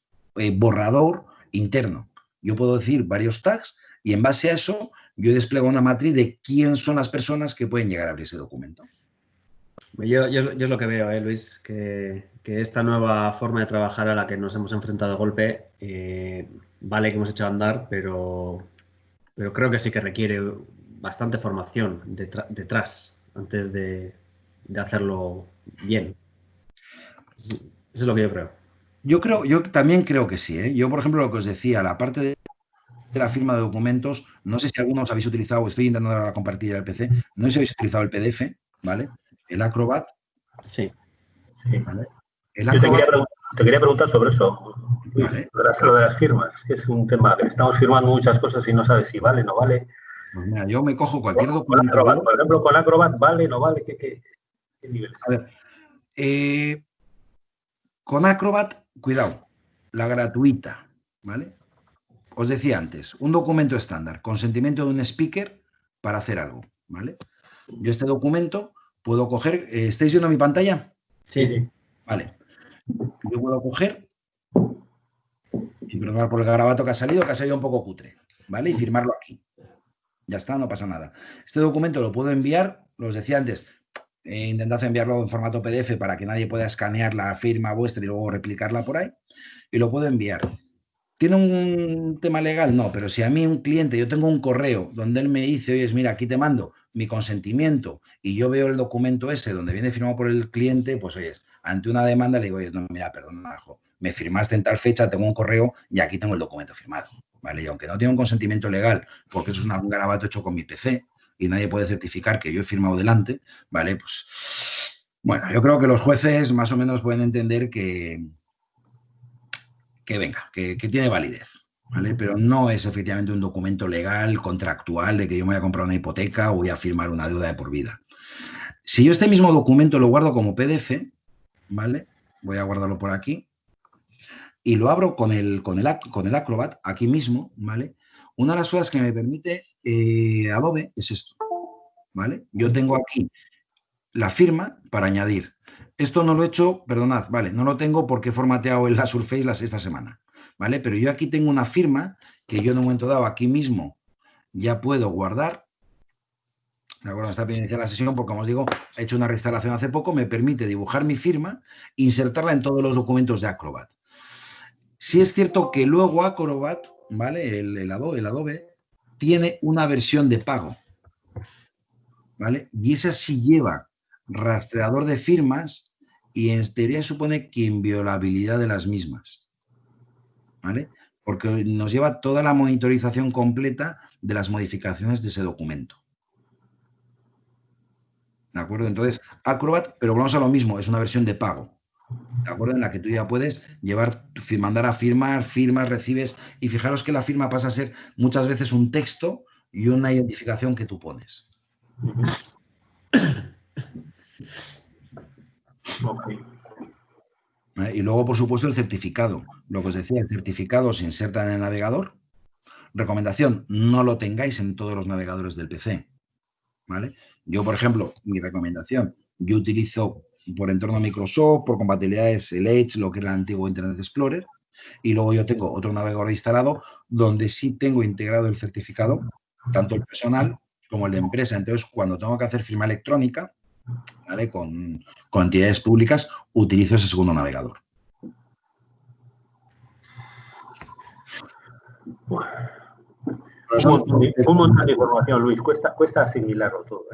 borrador, interno. Yo puedo decir varios tags y en base a eso yo despliego una matriz de quién son las personas que pueden llegar a abrir ese documento. Yo es lo que veo, Luis, que esta nueva forma de trabajar a la que nos hemos enfrentado de golpe, vale que hemos hecho andar, pero creo que sí que requiere bastante formación detrás antes de hacerlo bien. Eso es lo que yo creo. Yo también creo que sí, ¿eh? Yo, por ejemplo, lo que os decía, la parte de la firma de documentos, no sé si algunos habéis utilizado, estoy intentando ahora compartir el PC, no sé si habéis utilizado el PDF, ¿vale? El Acrobat. Sí. ¿Vale? Yo te quería preguntar sobre eso, Luis, ¿Vale? lo de las firmas, que es un tema que estamos firmando muchas cosas y no sabes si vale o no vale. Pues mira, yo me cojo cualquier documento. Acrobat, por ejemplo, con Acrobat, ¿vale o no vale? ¿Qué nivel? A ver, con Acrobat, cuidado, la gratuita, ¿vale? Os decía antes, un documento estándar, consentimiento de un speaker para hacer algo, ¿vale? Yo este documento puedo coger, ¿estáis viendo mi pantalla? Sí. Vale. Yo puedo coger, y perdonad por el garabato que ha salido un poco cutre, ¿vale? Y firmarlo aquí. Ya está, no pasa nada. Este documento lo puedo enviar, os decía antes, intentad enviarlo en formato PDF para que nadie pueda escanear la firma vuestra y luego replicarla por ahí, y lo puedo enviar. ¿Tiene un tema legal? No, pero si a mí un cliente, yo tengo un correo donde él me dice, oye, mira, aquí te mando mi consentimiento y yo veo el documento ese donde viene firmado por el cliente, pues oye, ante una demanda le digo, oye, no, mira, perdona, me firmaste en tal fecha, tengo un correo y aquí tengo el documento firmado. ¿vale? Y aunque no tiene un consentimiento legal, porque eso es un garabato hecho con mi PC y nadie puede certificar que yo he firmado delante, ¿vale? Pues, bueno, yo creo que los jueces más o menos pueden entender que tiene validez, ¿vale? Pero no es efectivamente un documento legal, contractual, de que yo me voy a comprar una hipoteca o voy a firmar una deuda de por vida. Si yo este mismo documento lo guardo como PDF, ¿vale? Voy a guardarlo por aquí y lo abro con el Acrobat aquí mismo, ¿vale? Una de las cosas que me permite Adobe es esto, ¿vale? Yo tengo aquí la firma para añadir. Esto no lo he hecho, perdonad, ¿vale? No lo tengo porque he formateado en la Surface esta semana, ¿vale? Pero yo aquí tengo una firma que yo en un momento dado aquí mismo ya puedo guardar. ¿De acuerdo? Está bien iniciar la sesión porque, como os digo, he hecho una reinstalación hace poco, me permite dibujar mi firma e insertarla en todos los documentos de Acrobat. Sí es cierto que luego Acrobat, ¿vale? El Adobe tiene una versión de pago, ¿vale? Y esa sí lleva rastreador de firmas y en teoría supone que inviolabilidad de las mismas, ¿vale? Porque nos lleva toda la monitorización completa de las modificaciones de ese documento. ¿De acuerdo? Entonces, Acrobat, pero vamos a lo mismo, es una versión de pago. ¿De acuerdo? En la que tú ya puedes mandar a firmar, firmas, recibes, y fijaros que la firma pasa a ser muchas veces un texto y una identificación que tú pones. Okay. Y luego, por supuesto, el certificado. Lo que os decía, el certificado se inserta en el navegador. Recomendación, no lo tengáis en todos los navegadores del PC, ¿vale? Yo, por ejemplo, mi recomendación, yo utilizo por entorno Microsoft, por compatibilidades el Edge, lo que era el antiguo Internet Explorer, y luego yo tengo otro navegador instalado donde sí tengo integrado el certificado, tanto el personal como el de empresa. Entonces, cuando tengo que hacer firma electrónica, ¿vale? Con entidades públicas, utilizo ese segundo navegador. Un montón de información, Luis. Cuesta asimilarlo todo.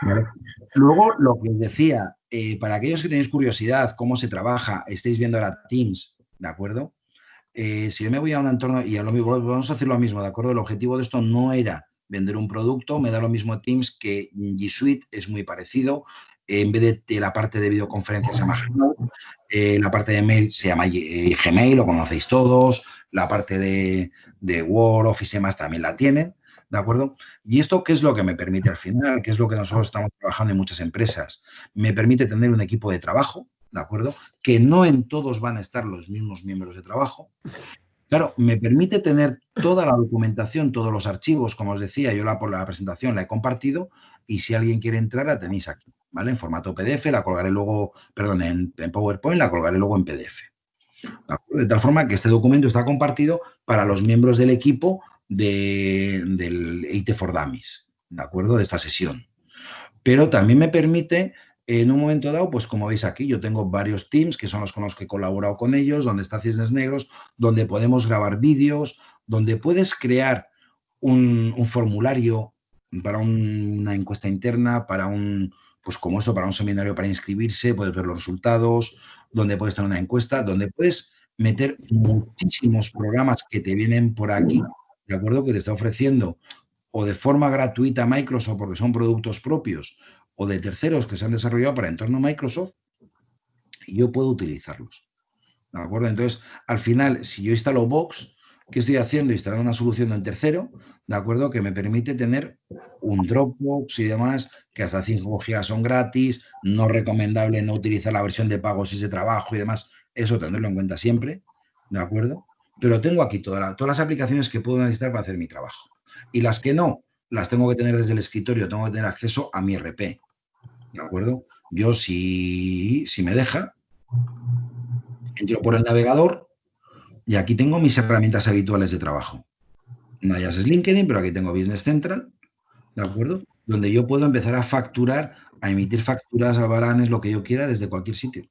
Vale. Luego, lo que os decía, para aquellos que tenéis curiosidad, cómo se trabaja, estáis viendo ahora Teams, ¿de acuerdo? Si yo me voy a un entorno, y a lo mismo, vamos a hacer lo mismo, ¿de acuerdo? El objetivo de esto no era vender un producto, me da lo mismo Teams que G Suite, es muy parecido. En vez de la parte de videoconferencia se llama Hangout, la parte de mail se llama Gmail, lo conocéis todos, la parte de Word, Office y demás también la tienen, ¿de acuerdo? ¿Y esto qué es lo que me permite al final? ¿Qué es lo que nosotros estamos trabajando en muchas empresas? Me permite tener un equipo de trabajo, ¿de acuerdo? Que no en todos van a estar los mismos miembros de trabajo. Claro, me permite tener toda la documentación, todos los archivos, como os decía, yo por la presentación la he compartido y si alguien quiere entrar la tenéis aquí, ¿vale? En formato PDF, la colgaré luego, perdón, en PowerPoint la colgaré luego en PDF. De tal forma que este documento está compartido para los miembros del equipo del IT for Dummies, ¿de acuerdo? De esta sesión. Pero también me permite, en un momento dado, pues como veis aquí, yo tengo varios teams que son los con los que he colaborado con ellos, donde está Cisnes Negros, donde podemos grabar vídeos, donde puedes crear un formulario para una encuesta interna, para pues como esto, para un seminario para inscribirse, puedes ver los resultados, donde puedes tener una encuesta, donde puedes meter muchísimos programas que te vienen por aquí, ¿de acuerdo? Que te está ofreciendo o de forma gratuita Microsoft porque son productos propios o de terceros que se han desarrollado para entorno Microsoft y yo puedo utilizarlos, ¿de acuerdo? Entonces, al final, si yo instalo Box, ¿qué estoy haciendo? Instalando una solución en tercero, ¿de acuerdo? Que me permite tener un Dropbox y demás, que hasta 5 GB son gratis, no recomendable no utilizar la versión de pago si es de trabajo y demás, eso tenerlo en cuenta siempre, ¿de acuerdo? Pero tengo aquí todas las aplicaciones que puedo necesitar para hacer mi trabajo. Y las que no, las tengo que tener desde el escritorio, tengo que tener acceso a mi RP, ¿de acuerdo? Yo, si me deja, entro por el navegador y aquí tengo mis herramientas habituales de trabajo. Una de ellas es LinkedIn, pero aquí tengo Business Central, ¿de acuerdo? Donde yo puedo empezar a facturar, a emitir facturas, albaranes, lo que yo quiera desde cualquier sitio.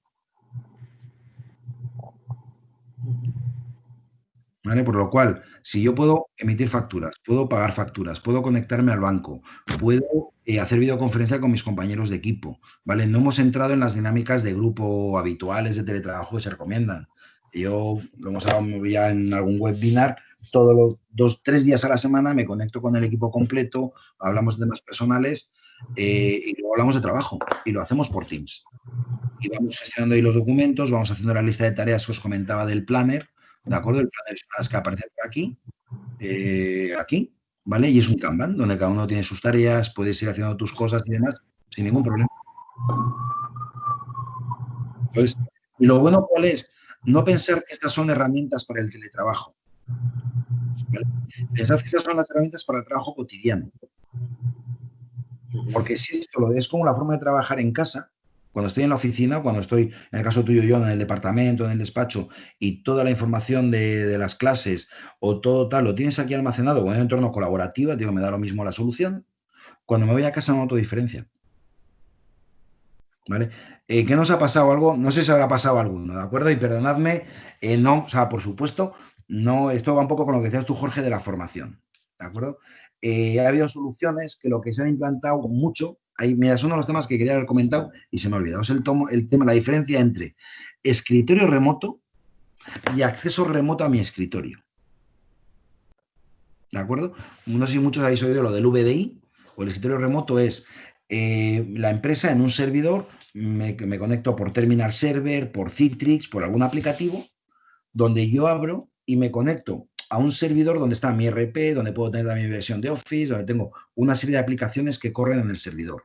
¿Vale? Por lo cual, si yo puedo emitir facturas, puedo pagar facturas, puedo conectarme al banco, puedo hacer videoconferencia con mis compañeros de equipo, ¿vale? No hemos entrado en las dinámicas de grupo habituales de teletrabajo que se recomiendan. Yo lo hemos hablado ya en algún webinar, todos los 3 días a la semana me conecto con el equipo completo, hablamos de temas personales y luego hablamos de trabajo y lo hacemos por Teams. Y vamos gestionando ahí los documentos, vamos haciendo la lista de tareas que os comentaba del planner, ¿de acuerdo? El planner es una de las que aparece por aquí, aquí, ¿vale? Y es un Kanban donde cada uno tiene sus tareas, puedes ir haciendo tus cosas y demás sin ningún problema. Entonces, y lo bueno, ¿cuál es? No pensar que estas son herramientas para el teletrabajo. ¿Vale? Pensad que estas son las herramientas para el trabajo cotidiano. Porque si esto es como la forma de trabajar en casa, cuando estoy en la oficina, cuando estoy, en el caso tuyo, yo en el departamento, en el despacho, y toda la información de las clases o todo tal, lo tienes aquí almacenado en un entorno colaborativo, digo, me da lo mismo la solución. Cuando me voy a casa noto diferencia. ¿Vale? ¿Qué nos ha pasado algo? No sé si habrá pasado alguno, ¿de acuerdo? Y perdonadme, no, o sea, por supuesto, no, esto va un poco con lo que decías tú, Jorge, de la formación, ¿de acuerdo? Ha habido soluciones que lo que se han implantado mucho, ahí, mira, es uno de los temas que quería haber comentado y se me ha olvidado, es el tema, la diferencia entre escritorio remoto y acceso remoto a mi escritorio, ¿de acuerdo? No sé si muchos habéis oído lo del VDI, o el escritorio remoto es la empresa en un servidor, me conecto por Terminal Server, por Citrix, por algún aplicativo, donde yo abro y me conecto a un servidor donde está mi RP, donde puedo tener mi versión de Office, donde tengo una serie de aplicaciones que corren en el servidor.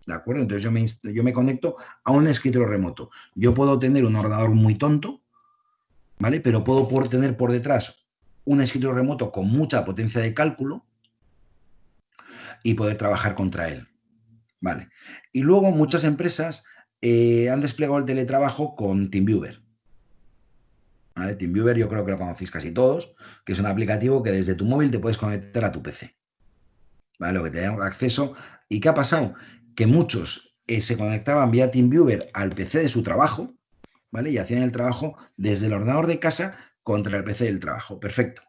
¿De acuerdo? Entonces yo me conecto a un escritorio remoto. Yo puedo tener un ordenador muy tonto, ¿vale? Pero puedo tener por detrás un escritorio remoto con mucha potencia de cálculo y poder trabajar contra él. Vale. Y luego muchas empresas han desplegado el teletrabajo con TeamViewer. ¿Vale? TeamViewer yo creo que lo conocéis casi todos, que es un aplicativo que desde tu móvil te puedes conectar a tu PC. ¿Vale? Lo que te da acceso. ¿Y qué ha pasado? Que muchos se conectaban vía TeamViewer al PC de su trabajo, ¿vale? Y hacían el trabajo desde el ordenador de casa contra el PC del trabajo. Perfecto.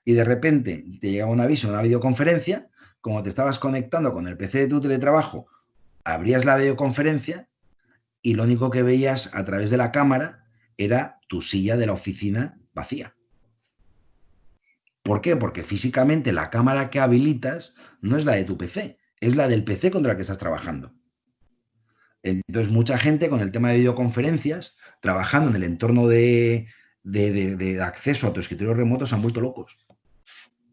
Y de repente te llegaba un aviso, una videoconferencia, como te estabas conectando con el PC de tu teletrabajo, abrías la videoconferencia y lo único que veías a través de la cámara era tu silla de la oficina vacía. ¿Por qué? Porque físicamente la cámara que habilitas no es la de tu PC, es la del PC contra el que estás trabajando. Entonces, mucha gente con el tema de videoconferencias, trabajando en el entorno de acceso a tu escritorio remoto, se han vuelto locos.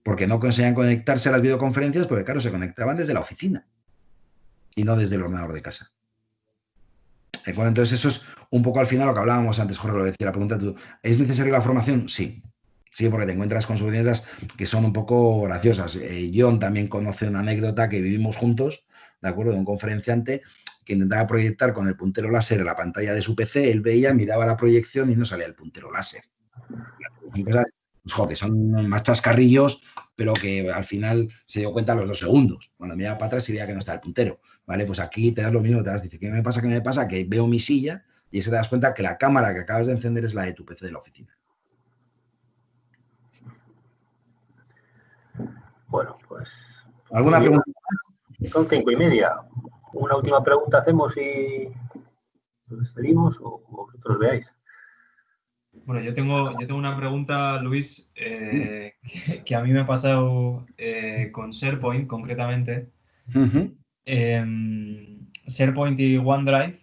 Porque no conseguían conectarse a las videoconferencias porque, claro, se conectaban desde la oficina y no desde el ordenador de casa. Bueno, entonces eso es un poco al final lo que hablábamos antes, Jorge, lo decía la pregunta tú. ¿Es necesaria la formación? Sí. Sí, porque te encuentras con soluciones que son un poco graciosas. John también conoce una anécdota que vivimos juntos, ¿de acuerdo? De un conferenciante que intentaba proyectar con el puntero láser en la pantalla de su PC, él veía, miraba la proyección y no salía el puntero láser. Pues, que son más chascarrillos, pero que al final se dio cuenta a los 2 segundos. Cuando miraba para atrás y veía que no está el puntero. ¿Vale? Pues aquí te das lo mismo, te das, dices, ¿qué me pasa? ¿Qué me pasa? Que veo mi silla y se te das cuenta que la cámara que acabas de encender es la de tu PC de la oficina. Bueno, pues... ¿Alguna pregunta? Son 5:30. Una última pregunta hacemos y nos despedimos o vosotros veáis. Bueno, yo tengo una pregunta, Luis, que a mí me ha pasado con SharePoint concretamente. SharePoint y OneDrive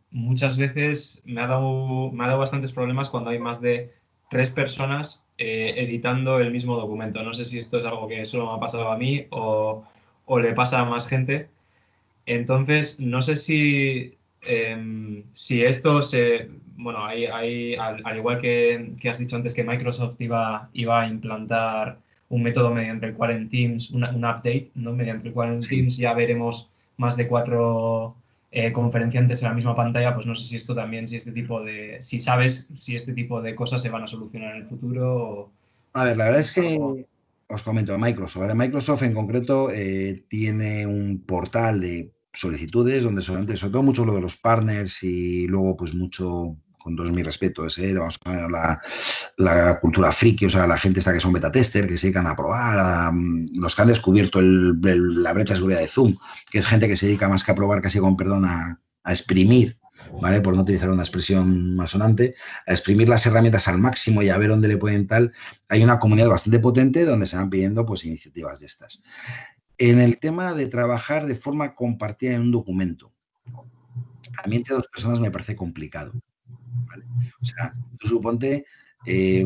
muchas veces me ha dado bastantes problemas cuando hay más de 3 personas editando el mismo documento. No sé si esto es algo que solo me ha pasado a mí o le pasa a más gente. Entonces, no sé si esto se... Bueno, al igual que has dicho antes que Microsoft iba a implantar un método mediante el cual en Teams, un update, ¿no? Mediante el cual en Teams ya veremos más de 4 conferenciantes en la misma pantalla, pues no sé si esto también, si este tipo de cosas se van a solucionar en el futuro. A ver, la verdad es que os comento, Microsoft. Ahora, Microsoft en concreto tiene un portal de solicitudes donde sobre todo mucho lo de los partners y luego pues mucho, con todos mis respetos, vamos a ver la cultura friki, o sea, la gente esta que son beta tester, que se dedican a probar, los que han descubierto la brecha de seguridad de Zoom, que es gente que se dedica más que a probar, casi con perdón, a exprimir ¿vale? Por no utilizar una expresión malsonante, a exprimir las herramientas al máximo y a ver dónde le pueden tal. Hay una comunidad bastante potente donde se van pidiendo pues iniciativas de estas. En el tema de trabajar de forma compartida en un documento, a mí entre dos personas me parece complicado, ¿vale? O sea, tú suponte,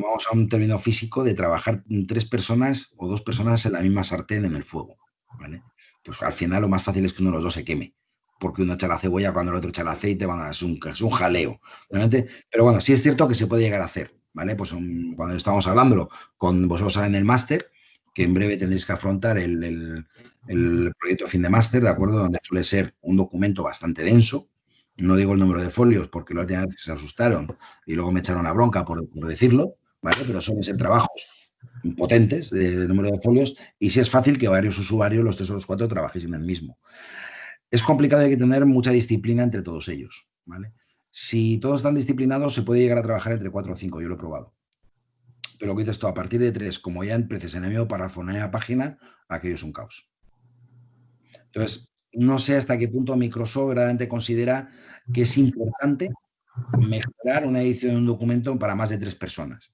vamos a un término físico de trabajar 3 personas o 2 personas en la misma sartén en el fuego, ¿vale? Pues al final lo más fácil es que uno de los dos se queme, porque uno echa la cebolla cuando el otro echa el aceite, bueno, es un jaleo, ¿realmente? Pero bueno, sí es cierto que se puede llegar a hacer, ¿vale? Pues cuando estamos hablándolo con vosotros en el máster, que en breve tendréis que afrontar el proyecto fin de máster, ¿de acuerdo? Donde suele ser un documento bastante denso. No digo el número de folios porque la última vez se asustaron y luego me echaron la bronca por decirlo, ¿vale? Pero suelen ser trabajos potentes de número de folios y sí es fácil que varios usuarios, los 3 o los 4, trabajéis en el mismo. Es complicado y hay que tener mucha disciplina entre todos ellos, ¿vale? Si todos están disciplinados, se puede llegar a trabajar entre 4 o 5, yo lo he probado. Pero lo que dices tú, a partir de 3, como ya empieces en el medio párrafo, en la página, aquello es un caos. Entonces, no sé hasta qué punto Microsoft realmente considera que es importante mejorar una edición de un documento para más de 3 personas.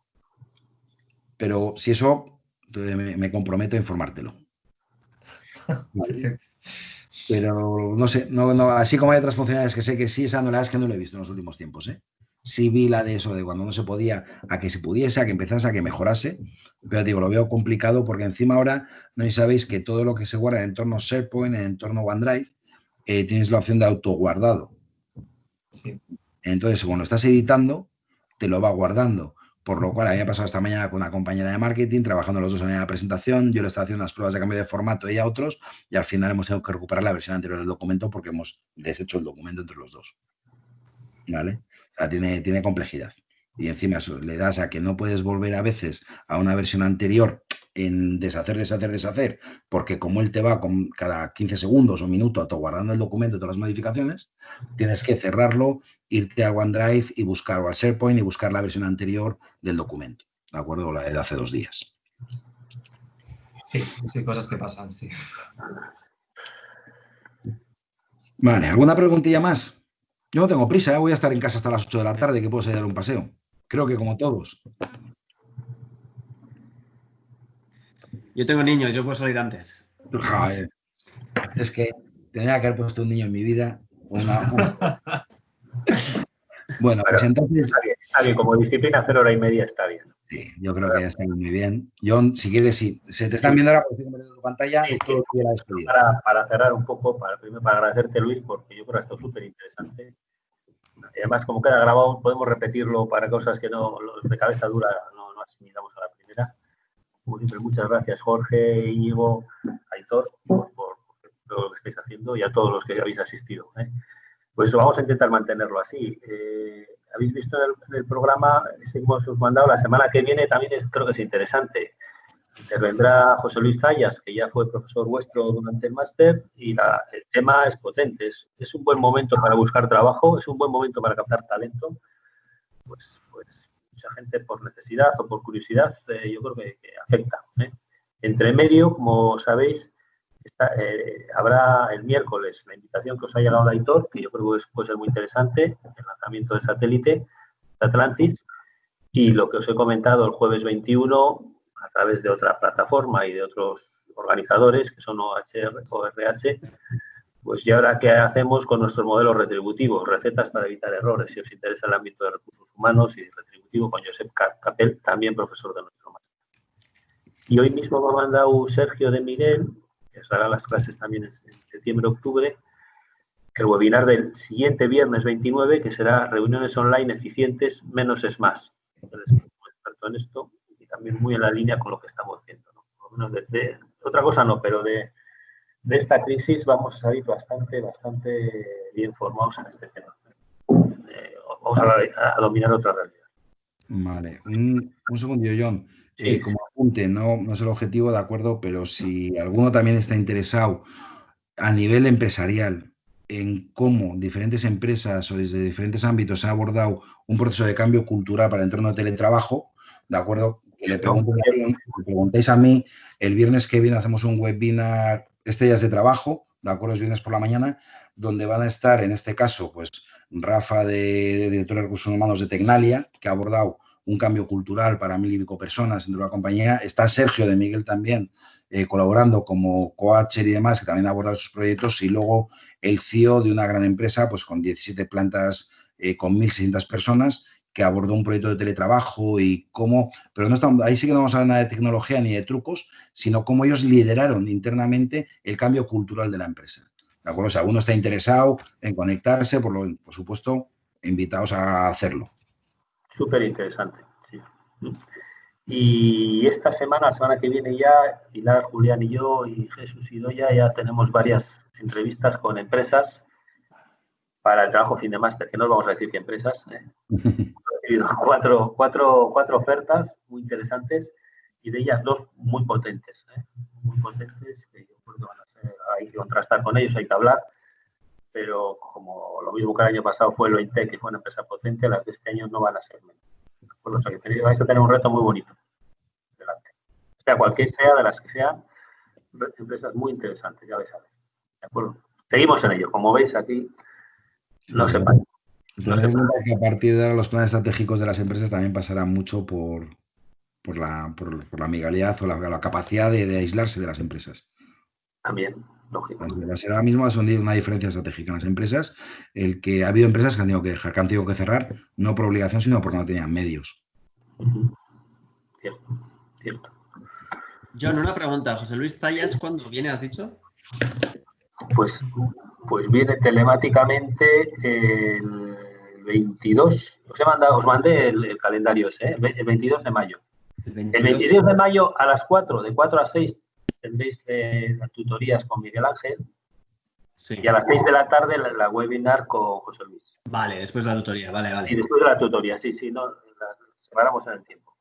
Pero si eso, me comprometo a informártelo. ¿Vale? Pero no sé, no, así como hay otras funcionalidades que sé que sí, esa no la es que no lo he visto en los últimos tiempos, ¿eh? Sí vi la de eso, de cuando no se podía, a que se pudiese, a que empezase, a que mejorase, pero digo, lo veo complicado porque encima ahora, no sabéis que todo lo que se guarda en entorno SharePoint, en entorno OneDrive, tienes la opción de autoguardado. Sí. Entonces, cuando estás editando, te lo va guardando. Por lo cual, había pasado esta mañana con una compañera de marketing, trabajando los dos en la presentación, yo le estaba haciendo unas pruebas de cambio de formato, ella otros, y al final hemos tenido que recuperar la versión anterior del documento porque hemos deshecho el documento entre los dos. ¿Vale? O sea, tiene complejidad. Y encima eso, le das a que no puedes volver a veces a una versión anterior en deshacer, porque como él te va con cada 15 segundos o minuto autoguardando el documento y todas las modificaciones, tienes que cerrarlo, irte a OneDrive y buscar, o al SharePoint y buscar la versión anterior del documento, ¿de acuerdo? O la de hace 2 días. Sí, cosas que pasan, sí. Vale, ¿alguna preguntilla más? Yo no tengo prisa, voy a estar en casa hasta las 8 de la tarde, que puedo salir a dar un paseo. Creo que como todos. Yo tengo niños, yo puedo salir antes. Joder. Es que tenía que haber puesto un niño en mi vida. Bueno, pues entonces... Está bien, como disciplina 0 hora y media está bien. Sí, yo creo que ya está muy bien. John, si quieres, si se te están viendo ahora, por tu pantalla, sí, todo lo la despedida. Para cerrar un poco, primero para agradecerte, Luis, porque yo creo que ha estado súper interesante. Y además, como queda grabado, podemos repetirlo para cosas que no, los de cabeza dura no asimilamos a la primera. Como siempre, muchas gracias, Jorge, Íñigo, Aitor, por todo lo que estáis haciendo y a todos los que habéis asistido. Pues vamos a intentar mantenerlo así. Habéis visto en el programa ese que hemos mandado, la semana que viene también creo que es interesante. Intervendrá José Luis Zayas, que ya fue profesor vuestro durante el máster, y el tema es potente. Es un buen momento para buscar trabajo, es un buen momento para captar talento. Pues mucha gente por necesidad o por curiosidad, yo creo que afecta. Entre medio, como sabéis, habrá el miércoles la invitación que os ha llegado de Aitor, que yo creo que puede ser muy interesante, el lanzamiento de satélite de Atlantis, y lo que os he comentado el jueves 21 a través de otra plataforma y de otros organizadores que son OHR o RH, pues ya ahora qué hacemos con nuestros modelos retributivos, recetas para evitar errores, si os interesa el ámbito de recursos humanos y retributivo, con Josep Capel, también profesor de nuestro máster. Y hoy mismo me ha mandado Sergio de Miguel, que os hará las clases también en septiembre-octubre, el webinar del siguiente viernes 29, que será reuniones online eficientes, menos es más. Entonces, como experto en esto y también muy en la línea con lo que estamos viendo, ¿no? Por lo menos de otra cosa no, pero de esta crisis vamos a salir bastante bien formados en este tema. Vamos a dominar otra realidad. Vale, un segundillo, John. Sí. Como apunte, no es el objetivo, de acuerdo, pero si alguno también está interesado a nivel empresarial en cómo diferentes empresas o desde diferentes ámbitos han abordado un proceso de cambio cultural para el entorno de teletrabajo, ¿de acuerdo? Que le preguntéis a mí, el viernes que viene hacemos un webinar Estrellas de Trabajo, ¿de acuerdo? Es viernes por la mañana, donde van a estar, en este caso, pues Rafa, de director de Recursos Humanos de Tecnalia, que ha abordado un cambio cultural para 1000 y pico personas dentro de la compañía. Está Sergio de Miguel también, colaborando como coacher y demás, que también ha abordado sus proyectos. Y luego el CEO de una gran empresa, pues con 17 plantas, con 1.600 personas, que abordó un proyecto de teletrabajo y cómo, pero no estamos, ahí sí que no vamos a hablar nada de tecnología ni de trucos, sino cómo ellos lideraron internamente el cambio cultural de la empresa. ¿De acuerdo? Si alguno está interesado en conectarse, por supuesto, invitados a hacerlo. Súper interesante, sí. Y esta semana, la semana que viene ya, Pilar, Julián y yo, y Jesús y Doya, ya tenemos varias entrevistas con empresas para el trabajo fin de máster, que no os vamos a decir qué empresas. He recibido cuatro ofertas muy interesantes y de ellas 2 muy potentes. Muy potentes, que yo creo que van a ser, hay que contrastar con ellos, hay que hablar. Pero como lo mismo que el año pasado fue Lointec, que fue una empresa potente, las de este año no van a ser menos. Por lo que vais a tener un reto muy bonito delante. Sea cualquier sea de las que sean, empresas muy interesantes, ya vais a ver. ¿De acuerdo? Seguimos en ello. Como veis aquí, no se para. Tened en cuenta que a partir de ahora los planes estratégicos de las empresas también pasarán mucho por la amigabilidad o la capacidad de aislarse de las empresas. También, lógico. Ahora mismo ha sido una diferencia estratégica en las empresas, el que ha habido empresas que han tenido que cerrar, no por obligación, sino porque no tenían medios. Cierto. John, una pregunta. José Luis Zayas, ¿cuándo viene, has dicho? Pues viene telemáticamente el 22. Os mandé el calendario ese, el 22 de mayo. El 22 de mayo a las 4, de 4 a 6, tendréis las tutorías con Miguel Ángel. Sí. Y a las 6 de la tarde la webinar con José Luis. Vale, después de la tutoría, vale. Y después de la tutoría, sí, no, separamos en el tiempo.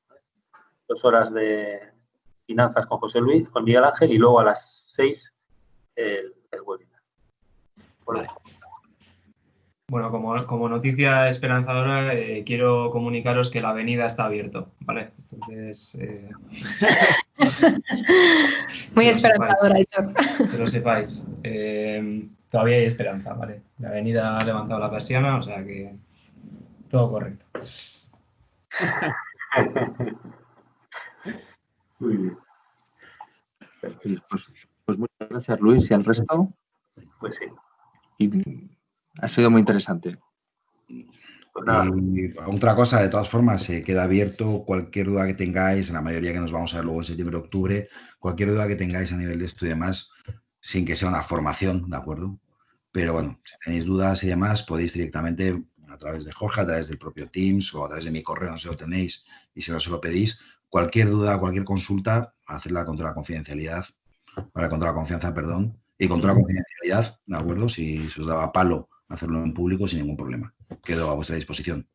2 horas de finanzas con José Luis, con Miguel Ángel, y luego a las 6 el webinar. Vale. Bueno, como noticia esperanzadora, quiero comunicaros que la avenida está abierto, ¿vale? Entonces... Muy esperanzadora, Héctor. Que lo sepáis. Todavía hay esperanza, ¿vale? La avenida ha levantado la persiana, o sea que todo correcto. Muy bien. Pues muchas gracias, Luis, y al resto. Pues sí. Y ha sido muy interesante. Pues otra cosa, de todas formas, se queda abierto cualquier duda que tengáis, en la mayoría que nos vamos a ver luego en septiembre, octubre, cualquier duda que tengáis a nivel de esto y demás, sin que sea una formación, ¿de acuerdo? Pero bueno, si tenéis dudas y demás, podéis directamente a través de Jorge, a través del propio Teams o a través de mi correo, no sé si lo tenéis, y si no se lo pedís, cualquier duda, cualquier consulta, hacerla contra la confidencialidad, contra la confianza, perdón, y contra la confidencialidad, ¿de acuerdo? Si os daba palo hacerlo en público, sin ningún problema. Quedo a vuestra disposición.